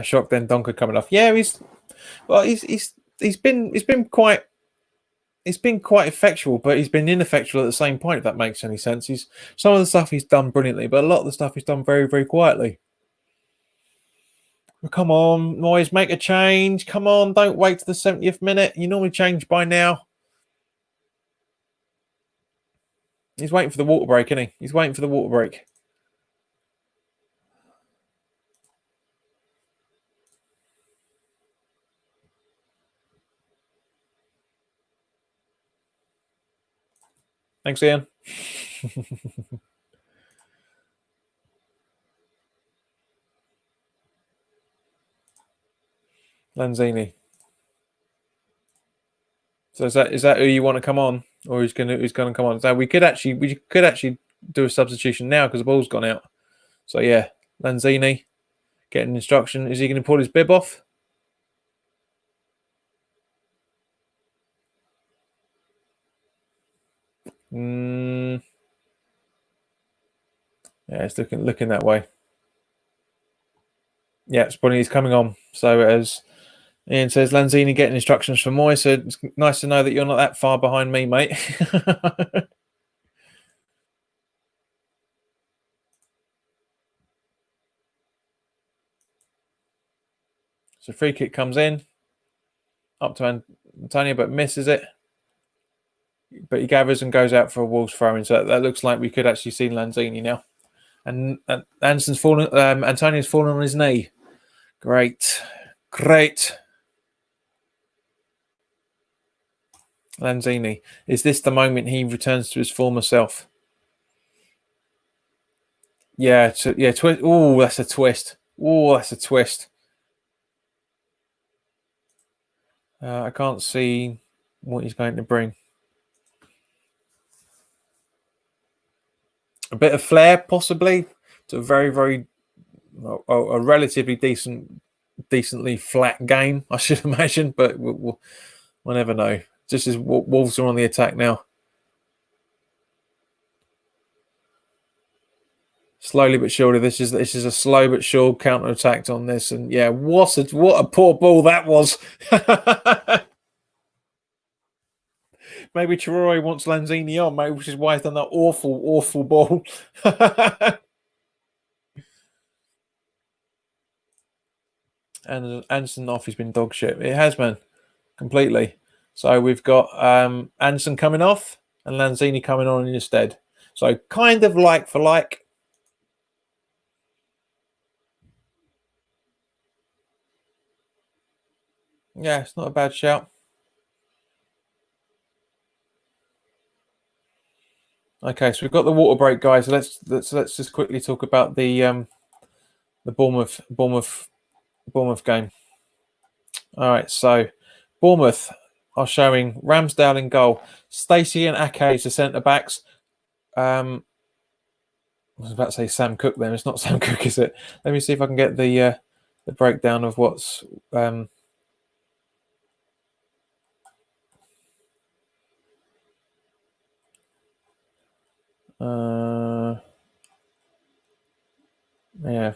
Shock Dendoncker coming off. Yeah, he's been quite effectual, but he's been ineffectual at the same point. If that makes any sense, some of the stuff he's done brilliantly, but a lot of the stuff he's done very, very quietly. Come on, Moyes, make a change. Come on, don't wait to the 70th minute. You normally change by now. He's waiting for the water break, isn't he? He's waiting for the water break. Thanks, Ian. Lanzini. So is that who you want to come on, or who's going to come on? So we could actually do a substitution now because the ball's gone out. So yeah, Lanzini getting instruction. Is he going to pull his bib off? Yeah, it's looking that way. Yeah, it's probably he's coming on. So as Ian says, Lanzini getting instructions from Moyes. So it's nice to know that you're not that far behind me, mate. So free kick comes in up to Antonio, but misses it. But he gathers and goes out for a Wolves throw-in. So that looks like we could actually see Lanzini now. And Anderson's fallen. Antonio's fallen on his knee. Great. Lanzini. Is this the moment he returns to his former self? Yeah. Twist. Oh, that's a twist. I can't see what he's going to bring. A bit of flair, possibly, to a very, very a relatively decently flat game, I should imagine, but we'll never know. Just as Wolves are on the attack now. Slowly but surely, this is a slow but sure counter attack on this, and yeah, what a poor ball that was. Maybe Traore wants Lanzini on, maybe, which is why he's done that awful ball. And Anderson off, he's been dog shit. It has, man, completely. So we've got Anderson coming off and Lanzini coming on instead. So kind of like for like. Yeah, it's not a bad shout. Okay, so we've got the water break, guys. So let's just quickly talk about the Bournemouth game. All right, so Bournemouth are showing Ramsdale in goal, Stacey and Ake as the centre backs. I was about to say Sam Cook. Then it's not Sam Cook, is it? Let me see if I can get the breakdown of what's. Yeah.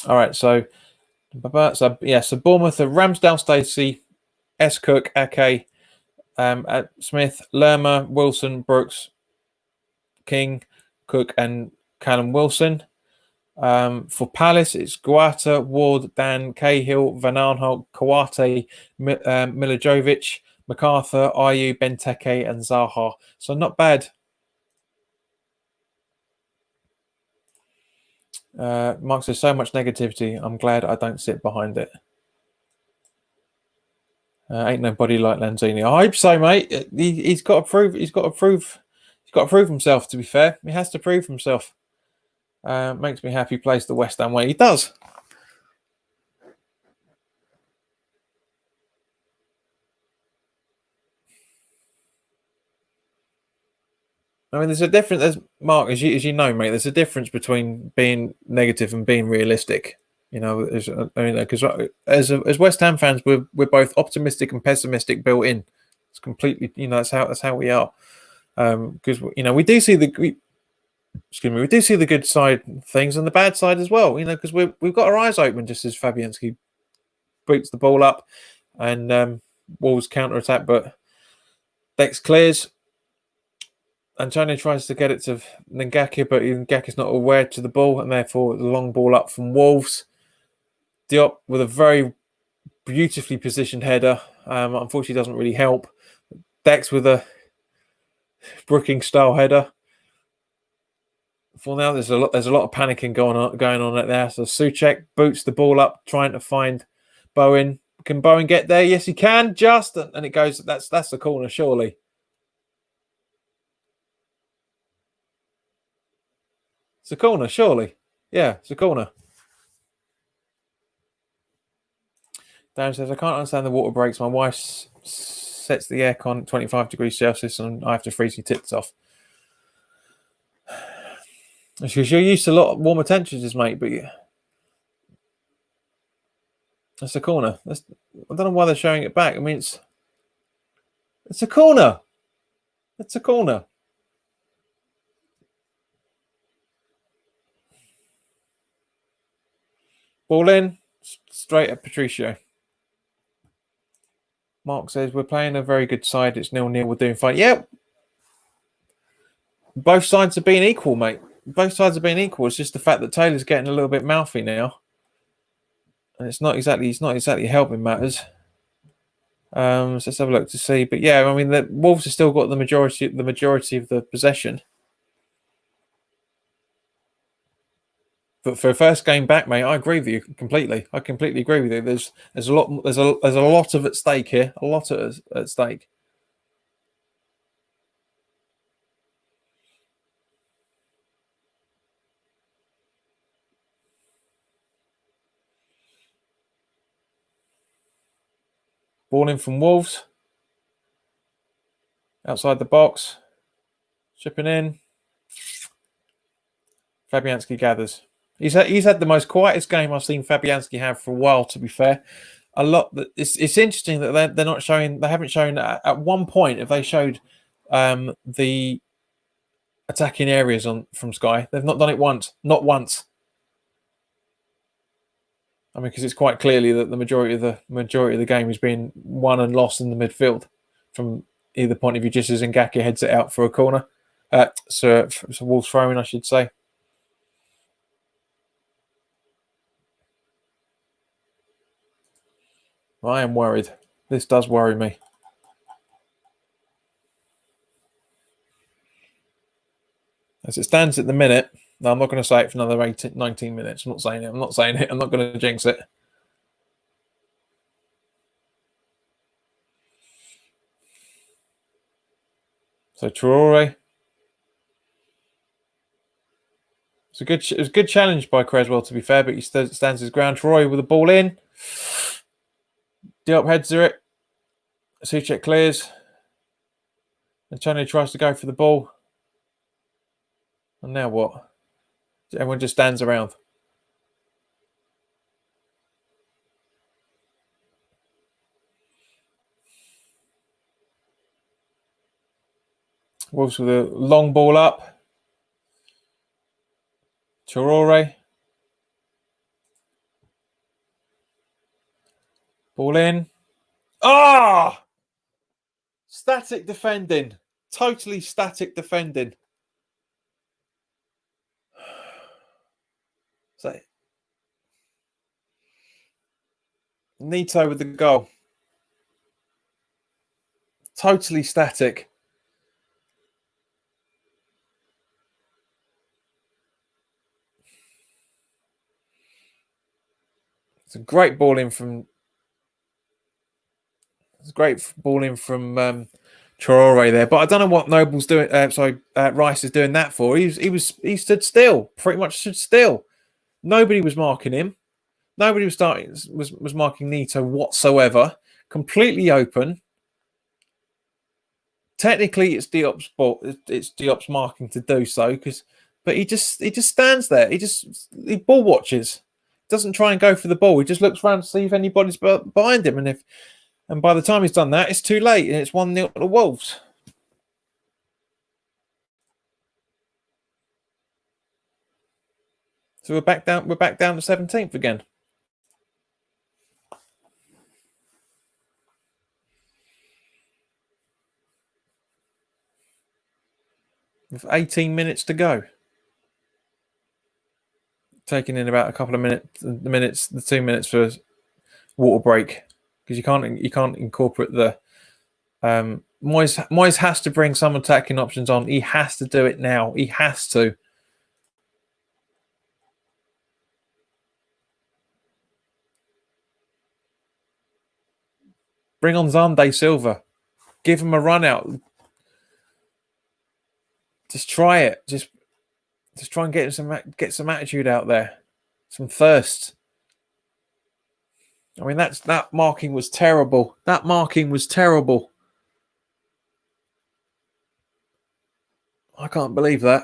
All right. So Bournemouth are Ramsdale, Stacey, S. Cook, Ake, Smith, Lerma, Wilson, Brooks, King, Cook, and Callum Wilson. For Palace, it's Guata, Ward, Dan, Cahill, Van Aanholt, Kawate, Milijovic, MacArthur, Ayew, Benteke, and Zaha. So not bad. Mark says so much negativity. I'm glad I don't sit behind it. Ain't nobody like Lanzini. I hope so, mate. He's got to prove. He's got to prove himself. To be fair, he has to prove himself. Makes me happy. Plays the West Ham way. He does. I mean, there's a difference. As Mark, as you know, mate, there's a difference between being negative and being realistic. You know, because as West Ham fans, we're both optimistic and pessimistic built in. It's completely, that's how we are. Because we do see we do see the good side of things and the bad side as well. Because we've got our eyes open just as Fabianski beats the ball up and Wolves counter attack, but Dex clears. Antonio tries to get it to Ngaki, but Ngaki's not aware to the ball, and therefore the long ball up from Wolves. Diop with a very beautifully positioned header. Unfortunately, doesn't really help. Dex with a Brooking style header. For now, there's a lot of panicking going on there. So Souček boots the ball up, trying to find Bowen. Can Bowen get there? Yes, he can. Just and it goes. That's the corner, surely. It's a corner, surely. Yeah, it's a corner. Dan says, I can't understand the water breaks. My wife sets the aircon 25 degrees Celsius and I have to freeze your tits off. Because you're used to a lot of warmer temperatures, mate, but that's a corner. I don't know why they're showing it back. I mean, it's a corner. It's a corner. Ball in, straight at Patricio. Mark says, we're playing a very good side. It's 0-0. We're doing fine. Yeah. Both sides are being equal, mate. Both sides are being equal. It's just the fact that Taylor's getting a little bit mouthy now. And he's not exactly helping matters. So let's have a look to see. But yeah, I mean, the Wolves have still got the majority of the possession. But for a first game back, mate, I agree with you completely. I completely agree with you. There's a lot of at stake here. A lot at stake. Ball in from Wolves. Outside the box. Chipping in. Fabianski gathers. He's had the most quietest game I've seen Fabianski have for a while, to be fair. A lot. It's interesting that they're not showing. They haven't shown at one point if they showed the attacking areas from Sky. They've not done it once. Not once. I mean, because it's quite clearly that the majority of the game is being won and lost in the midfield, from either point of view. Just as Ngaki heads it out for a corner, so Wolves throwing, I should say. I am worried. This does worry me. As it stands at the minute, no, I'm not going to say it for another 19 minutes. I'm not saying it. I'm not going to jinx it. So Traore. It was a good challenge by Creswell, to be fair, but he stands his ground. Traore with the ball in. Diop heads it. Souček clears. Antonio tries to go for the ball. And now what? Everyone just stands around. Wolves with a long ball up. Traore. Ball in. Ah! Static defending. Totally static defending. So, Neto with the goal. Totally static. It's a great ball in from. It's a great ball in from Traore there, but I don't know what Noble's doing. Rice is doing that for. He stood still, pretty much stood still. Nobody was marking him. Nobody was marking Neto whatsoever. Completely open. Technically, it's Diop's ball. It's Diop's marking to do so, but he just stands there. He ball watches. Doesn't try and go for the ball. He just looks around to see if anybody's behind him, and by the time he's done that, it's too late, and it's 1-0 to the Wolves. So we're back down. We're back down to 17th again. With 18 minutes to go. Taking in about a couple of the 2 minutes for water break, because you can't incorporate the Moyes has to bring some attacking options on. He has to do it now. He has to. Bring on Zande Silva. Give him a run out. Just try it. Just try and get some attitude out there. Some thirst. I mean, that marking was terrible. That marking was terrible. I can't believe that.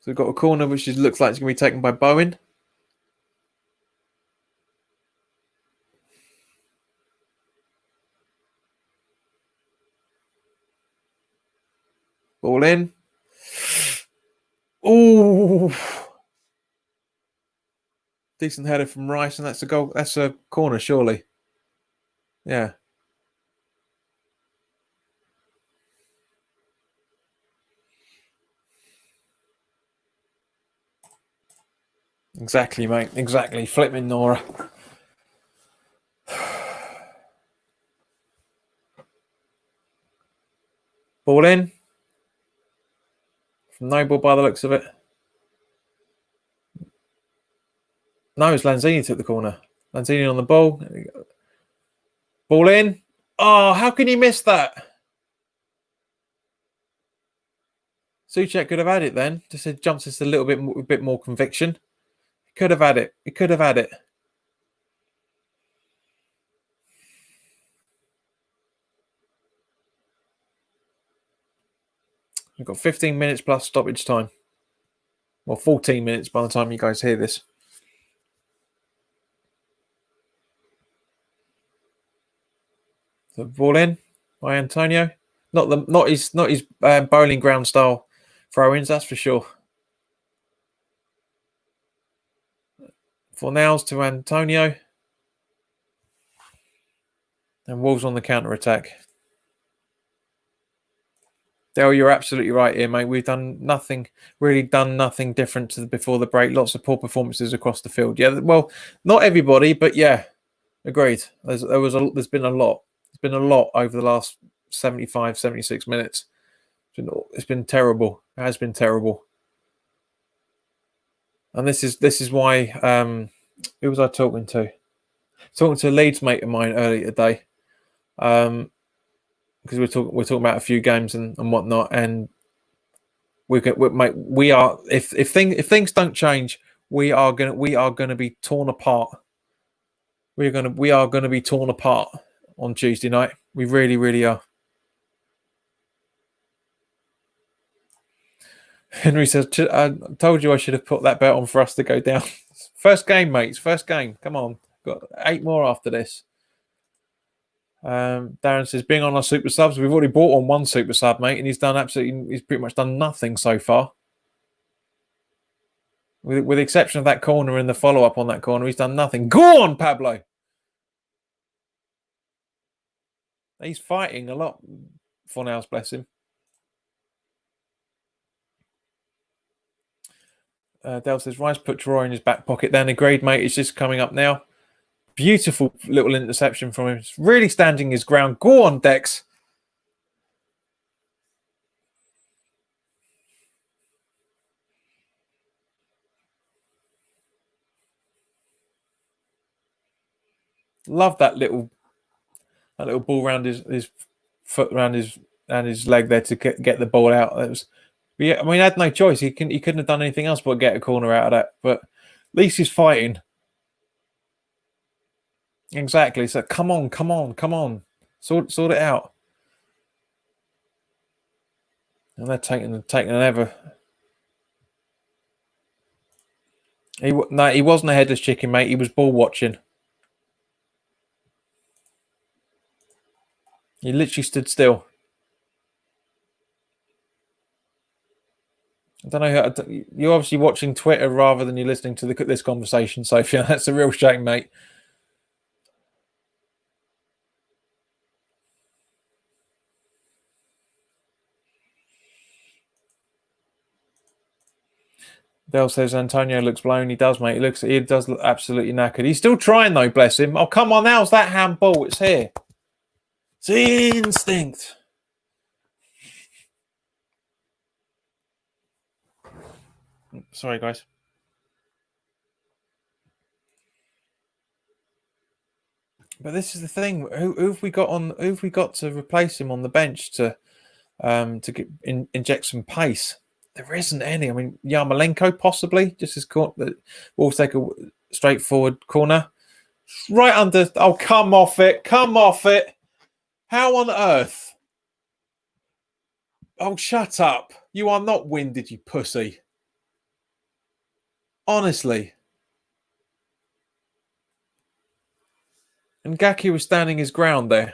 So we've got a corner which looks like it's going to be taken by Bowen. Ball in. Ooh. Decent header from Rice, and that's a goal. That's a corner, surely. Yeah. Exactly, mate. Exactly. Flipping Nora. Ball in. From Noble by the looks of it. No, it's Lanzini took the corner. Lanzini on the ball. Ball in. Oh, how can you miss that? Souček could have had it then. Just jumps us a little bit more conviction. He could have had it. He could have had it. We've got 15 minutes plus stoppage time. Well, 14 minutes by the time you guys hear this. The ball in by Antonio. Not his bowling ground style throw-ins, that's for sure. Fornals to Antonio. And Wolves on the counter-attack. Dale, you're absolutely right here, mate. We've done nothing different to before the break. Lots of poor performances across the field. Yeah, well, not everybody, but yeah, agreed. There's been a lot. There's been a lot over the last 75, 76 minutes. It's been terrible. It has been terrible. And this is why. Who was I talking to? Talking to a Leeds mate of mine earlier today. Because we're talking about a few games and whatnot, and we are if things don't change, we are gonna be torn apart. We are gonna be torn apart on Tuesday night. We really, really are. Henry says, I told you I should have put that bet on for us to go down. First game, mates. First game. Come on. Got 8 more after this. Darren says, being on our super subs, we've already bought on one super sub, mate, and he's pretty much done nothing so far. With the exception of that corner and the follow-up on that corner, he's done nothing. Go on, Pablo! He's fighting a lot for now, bless him. Dale says, Rice put Troy in his back pocket. Then agreed, mate. It's just coming up now. Beautiful little interception from him. It's really standing his ground. Go on, Dex. Love that little ball around his foot, around his leg there to get the ball out. That was, yeah, I mean, he had no choice. He couldn't have done anything else but get a corner out of that. But at least he's fighting. Exactly. So come on. Sort it out. And they're taking an ever. He wasn't a headless chicken, mate. He was ball watching. He literally stood still. I don't know. You're obviously watching Twitter rather than you're listening to this conversation, Sophia. That's a real shame, mate. Dale says Antonio looks blown. He does, mate. He does look absolutely knackered. He's still trying, though, bless him. Oh, come on. How's that handball? It's here. It's instinct. Sorry, guys. But this is the thing. Who have we got on? Who have we got to replace him on the bench to inject some pace? There isn't any. I mean, Yarmolenko possibly. Just as we'll take a straightforward corner, right under. Oh, come off it! Come off it! How on earth? Oh, shut up! You are not winded, you pussy. Honestly. And Gaki was standing his ground there.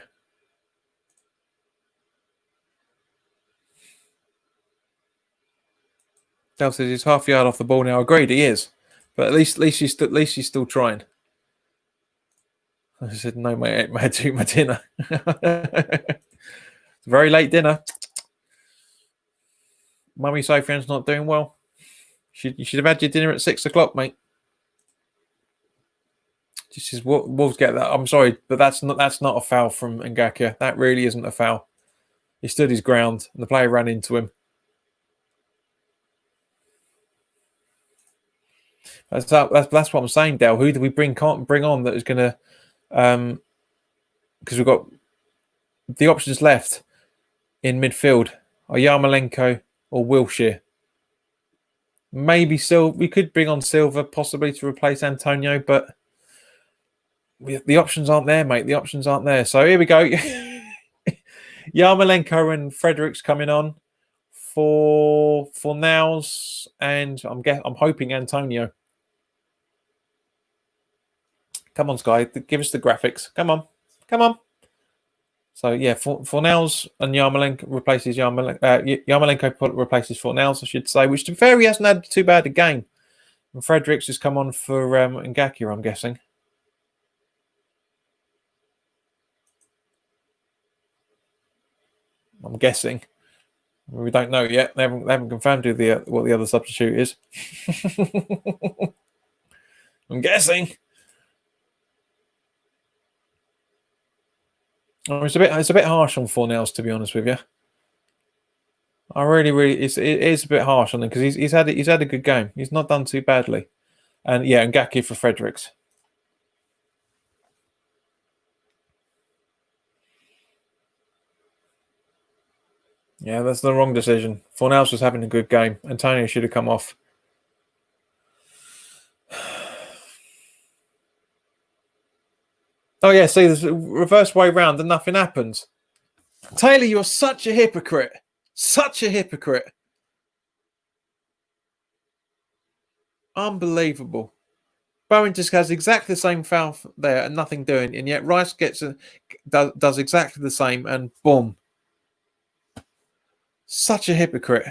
Dale says he's half yard off the ball now. Agreed, he is, but at least he's still trying. I said, no, mate, I had to eat my dinner. It's a very late dinner. Mummy Sofian's not doing well. You should have had your dinner at 6 o'clock, mate. This is what Wolves get that. I'm sorry, but that's not a foul from Ngakia. That really isn't a foul. He stood his ground, and the player ran into him. That's what I'm saying, Dale. Who do we bring on that is going to? Because we've got the options left in midfield are Yarmolenko or Wilshere. Maybe we could bring on Silva possibly to replace Antonio, but the options aren't there, mate. The options aren't there. So here we go. Yarmolenko and Fredericks coming on for Fornals, and I'm hoping Antonio. Come on, Sky, give us the graphics. Come on. So yeah, Fornals and Yarmolenko replaces Yarmolenko replaces Fornals, I should say, which to be fair, he hasn't had too bad a game. And Fredericks has come on for Ngakia, I'm guessing. We don't know yet. They haven't confirmed what the other substitute is. I'm guessing. It's a bit harsh on Fornals, to be honest with you. I really, it is a bit harsh on him because he's had a good game. He's not done too badly, and yeah, Ngakia for Fredericks. Yeah, that's the wrong decision. Fornals was having a good game. Antonio should have come off. Oh yeah, see, there's a reverse way round and nothing happens. Taylor, you're such a hypocrite. Such a hypocrite. Unbelievable. Bowen just has exactly the same foul there and nothing doing, and yet Rice does exactly the same, and boom. Such a hypocrite.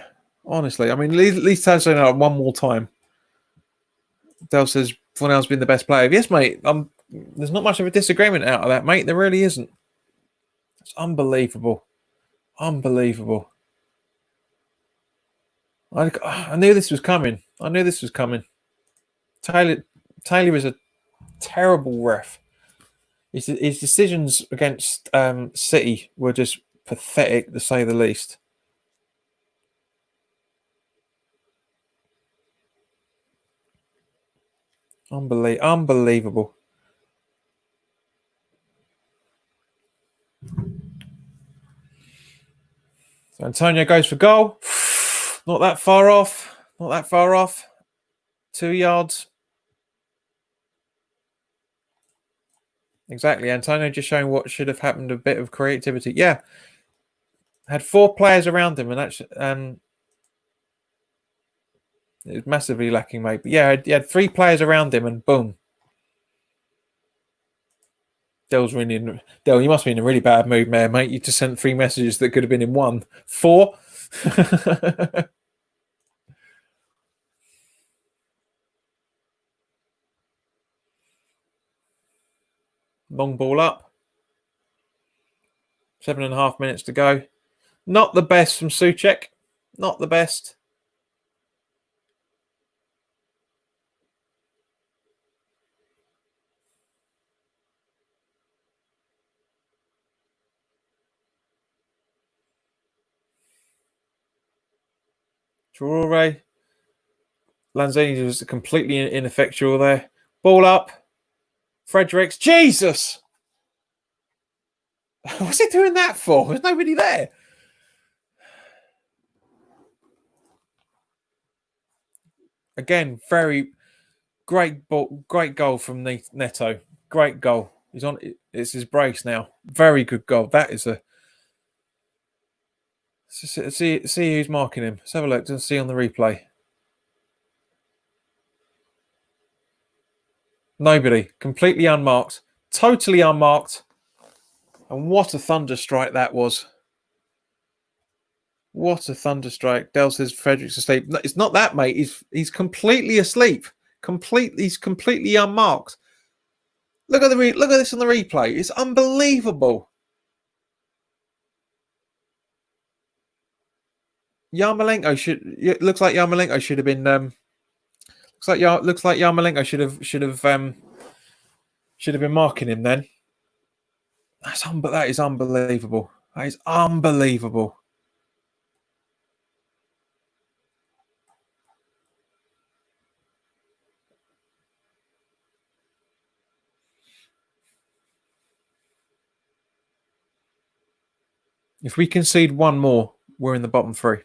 Honestly, I mean, at least tell us one more time. Dale says Fornell's been the best player. Yes, mate. There's not much of a disagreement out of that, mate. There really isn't. It's unbelievable. Unbelievable. I knew this was coming. Taylor is a terrible ref. His decisions against City were just pathetic, to say the least. Unbelievable. So Antonio goes for goal. Not that far off. 2 yards. Exactly. Antonio just showing what should have happened. A bit of creativity. Yeah. Had 4 players around him, and actually, it was massively lacking, mate. But yeah, he had 3 players around him, and boom. Dale, you must be in a really bad mood, mate. You just sent 3 messages that could have been in 1. 4. Long ball up. 7.5 minutes to go. Not the best from Souček. Not the best. Traore. Lanzini was completely ineffectual there. Ball up. Fredericks. Jesus! What's he doing that for? There's nobody there. Again, very great ball, great goal from Neto. Great goal. He's on. It's his brace now. Very good goal. That is a. See who's marking him. Let's have a look and see on the replay. Nobody. Completely unmarked. Totally unmarked. And what a thunder strike that was. What a thunder strike. Dale says Fredericks asleep. No, it's not that, mate. He's completely asleep. He's completely unmarked. Look at this on the replay. It's unbelievable. Yarmolenko looks like Yarmolenko should have been looks like Yarmolenko should have been marking him then. That is unbelievable. That is unbelievable. If we concede one more, we're in the bottom 3.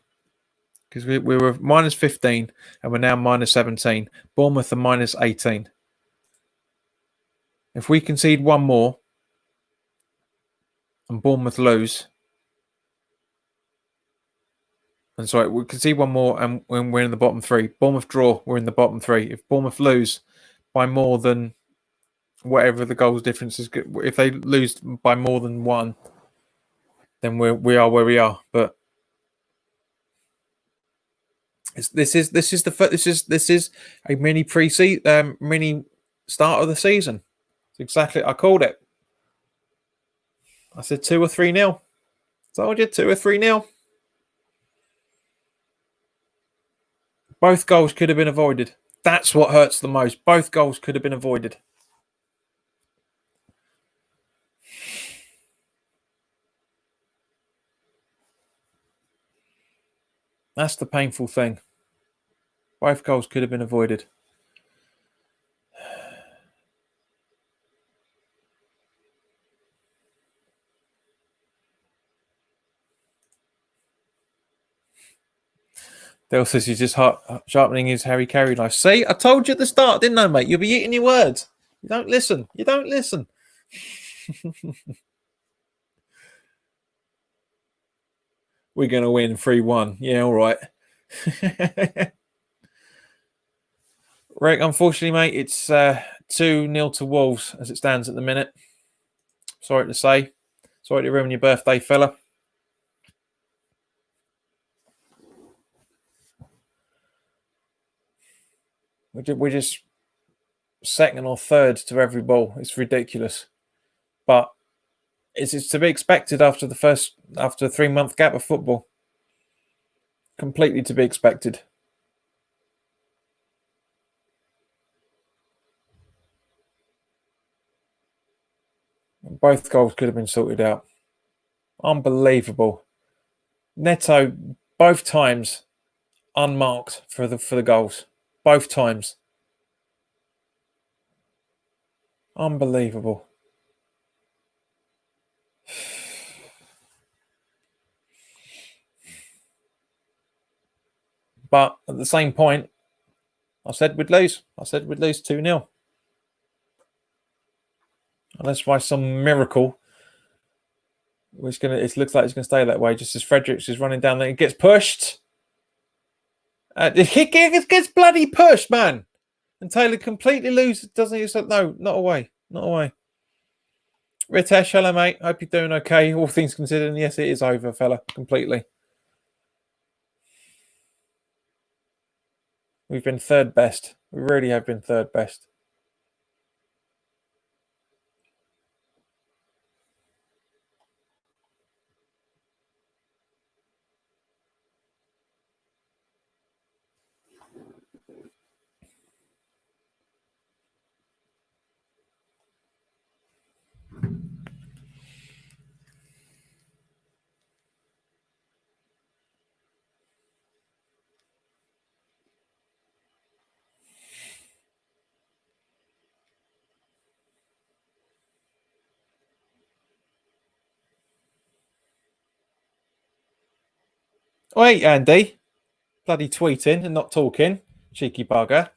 Because we were minus 15 and we're now minus 17. Bournemouth are minus 18. If we concede one more and Bournemouth lose, And so we can see one more, and when we're in the bottom three. Bournemouth draw, we're in the bottom three. If Bournemouth lose by more than whatever the goals difference is, if they lose by more than one, then we are where we are. But this is a mini mini start of the season. It's exactly, I called it. I said 2 or 3-0. Told you 2 or 3-0. Both goals could have been avoided. That's what hurts the most. Both goals could have been avoided. That's the painful thing. Both goals could have been avoided. Dale says he's just sharpening his Harry Carey knife. See, I told you at the start, didn't I, mate? You'll be eating your words. You don't listen. You don't listen. We're going to win 3-1. Yeah, all right. Rick, unfortunately, mate, it's 2-0 to Wolves as it stands at the minute. Sorry to say. Sorry to ruin your birthday, fella. We're just second or third to every ball. It's ridiculous. But it's to be expected after a 3-month gap of football. Completely to be expected. Both goals could have been sorted out. Unbelievable. Neto, both times unmarked for the goals. Both times. Unbelievable. But at the same point, I said we'd lose. I said we'd lose 2-0. Unless by some miracle, it looks like it's going to stay that way. Just as Fredericks is running down there, it gets pushed. It gets bloody pushed, man. And Taylor completely loses. Doesn't he? No, not away. Not away. Ritesh, hello, mate. Hope you're doing okay. All things considered, yes, it is over, fella. Completely. We've been third best. We really have been third best. Wait, Andy. Bloody tweeting and not talking. Cheeky bugger.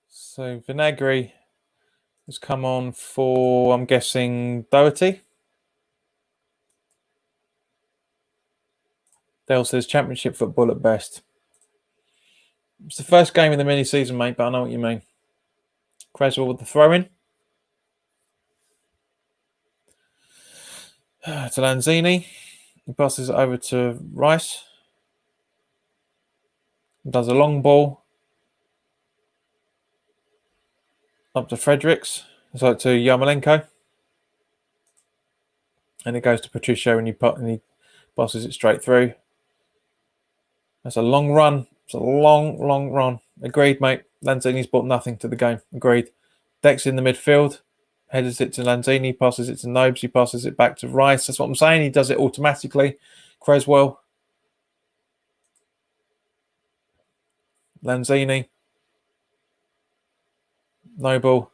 So Vinagre has come on for, I'm guessing, Doherty. Dale says championship football at best. It's the first game of the mini-season, mate, but I know what you mean. Creswell with the throw-in. To Lanzini. He passes it over to Rice. Does a long ball. Up to Fredericks. So to Yarmolenko. And it goes to Patricio and he passes it straight through. That's a long run. It's a long, long run. Agreed, mate. Lanzini's brought nothing to the game. Agreed. Dex in the midfield. Headers it to Lanzini. Passes it to Nobes. He passes it back to Rice. That's what I'm saying. He does it automatically. Creswell. Lanzini. Noble.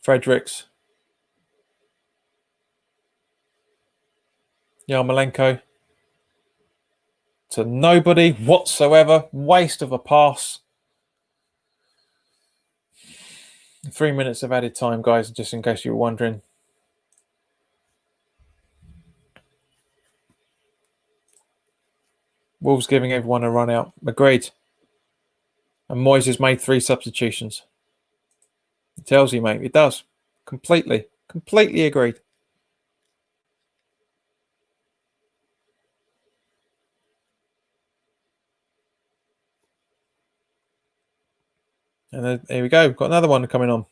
Fredericks. Yarmolenko to nobody whatsoever. Waste of a pass. 3 minutes of added time, guys, just in case you were wondering. Wolves giving everyone a run out. Agreed. And Moyes has made 3 substitutions. It tells you, mate. It does. Completely agreed. And then, here we go. We've got another one coming on.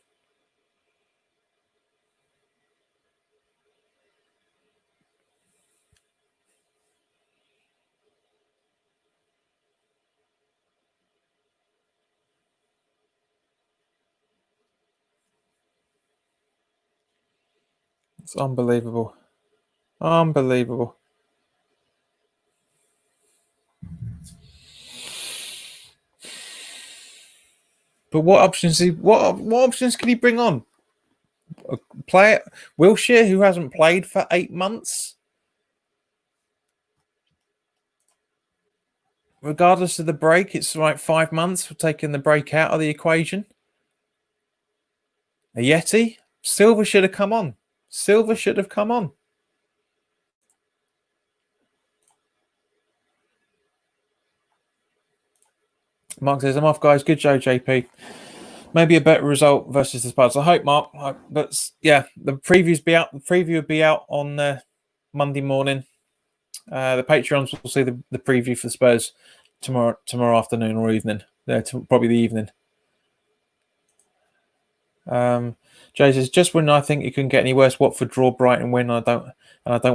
It's unbelievable. Unbelievable. But what options? What options can he bring on? A player Wilshere who hasn't played for 8 months. Regardless of the break, it's like 5 months for taking the break out of the equation. A Yeti. Silva should have come on. Mark says, I'm off, guys. Good show, JP. Maybe a better result versus the Spurs. I hope, Mark. But yeah, the previews be out. The preview will be out on Monday morning. The Patreons will see the preview for the Spurs tomorrow afternoon or evening. Probably the evening. Jay says, just when I think it couldn't get any worse, Watford draw, Brighton win. I don't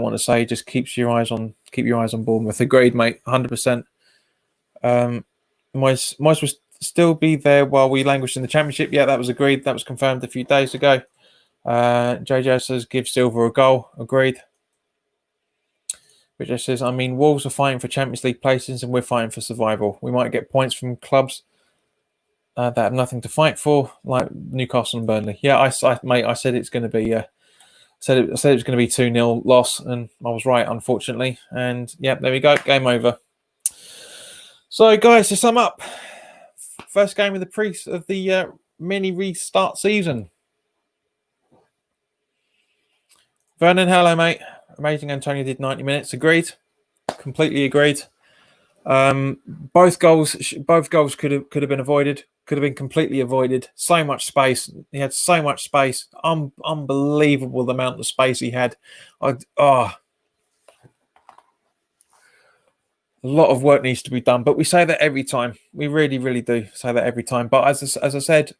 want to say. Just keep your eyes on Bournemouth. Agreed, mate. 100%. Moyes will still be there while we languish in the Championship. Yeah, that was agreed. That was confirmed a few days ago. JJ says, give Silva a goal. Agreed. Richard says, I mean, Wolves are fighting for Champions League places and we're fighting for survival. We might get points from clubs that have nothing to fight for, like Newcastle and Burnley. Yeah, I said it's going to be. Said it was going to be 2-0 loss, and I was right, unfortunately. And yeah, there we go. Game over. So, guys, to sum up, first game of the mini restart season. Vernon, hello, mate. Amazing. Antonio did 90 minutes. Agreed. Completely agreed. Both goals could have been avoided. Could have been completely avoided. So much space. He had so much space. Unbelievable the amount of space he had. A lot of work needs to be done, but we say that every time. We really, really do say that every time. But as I said,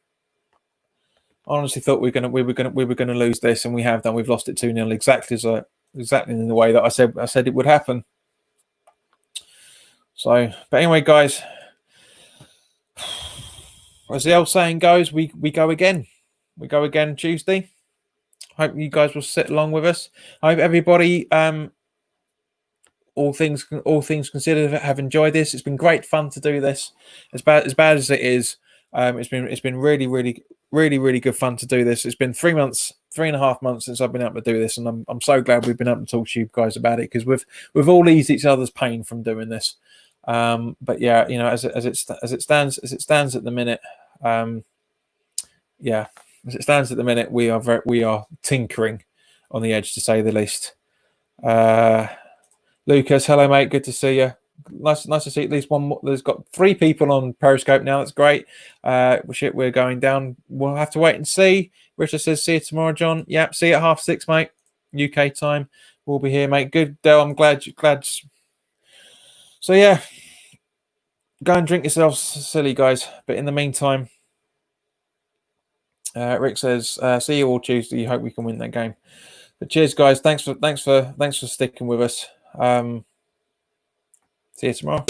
I honestly thought we were gonna lose this, and we have done. We've lost it 2-0 exactly in the way that I said it would happen. So, but anyway, guys, as the old saying goes, we go again. We go again Tuesday. Hope you guys will sit along with us. I hope everybody, all things considered, have enjoyed this. It's been great fun to do this. As bad as it is, it's been really, really, really, really good fun to do this. It's been 3.5 months since I've been able to do this, and I'm so glad we've been able to talk to you guys about it, because we've all eased each other's pain from doing this. But yeah, you know, as it stands at the minute, we are tinkering on the edge, to say the least. Lucas, hello, mate. Good to see you. Nice to see at least one more. There's got 3 people on Periscope now. That's great. We're going down. We'll have to wait and see. Richard says, see you tomorrow, John. Yep, see you at 6:30, mate. UK time. We'll be here, mate. Good, Del. I'm glad. So yeah, go and drink yourselves silly, guys. But in the meantime, Rick says, see you all Tuesday. Hope we can win that game. But cheers, guys. Thanks for sticking with us. See you tomorrow.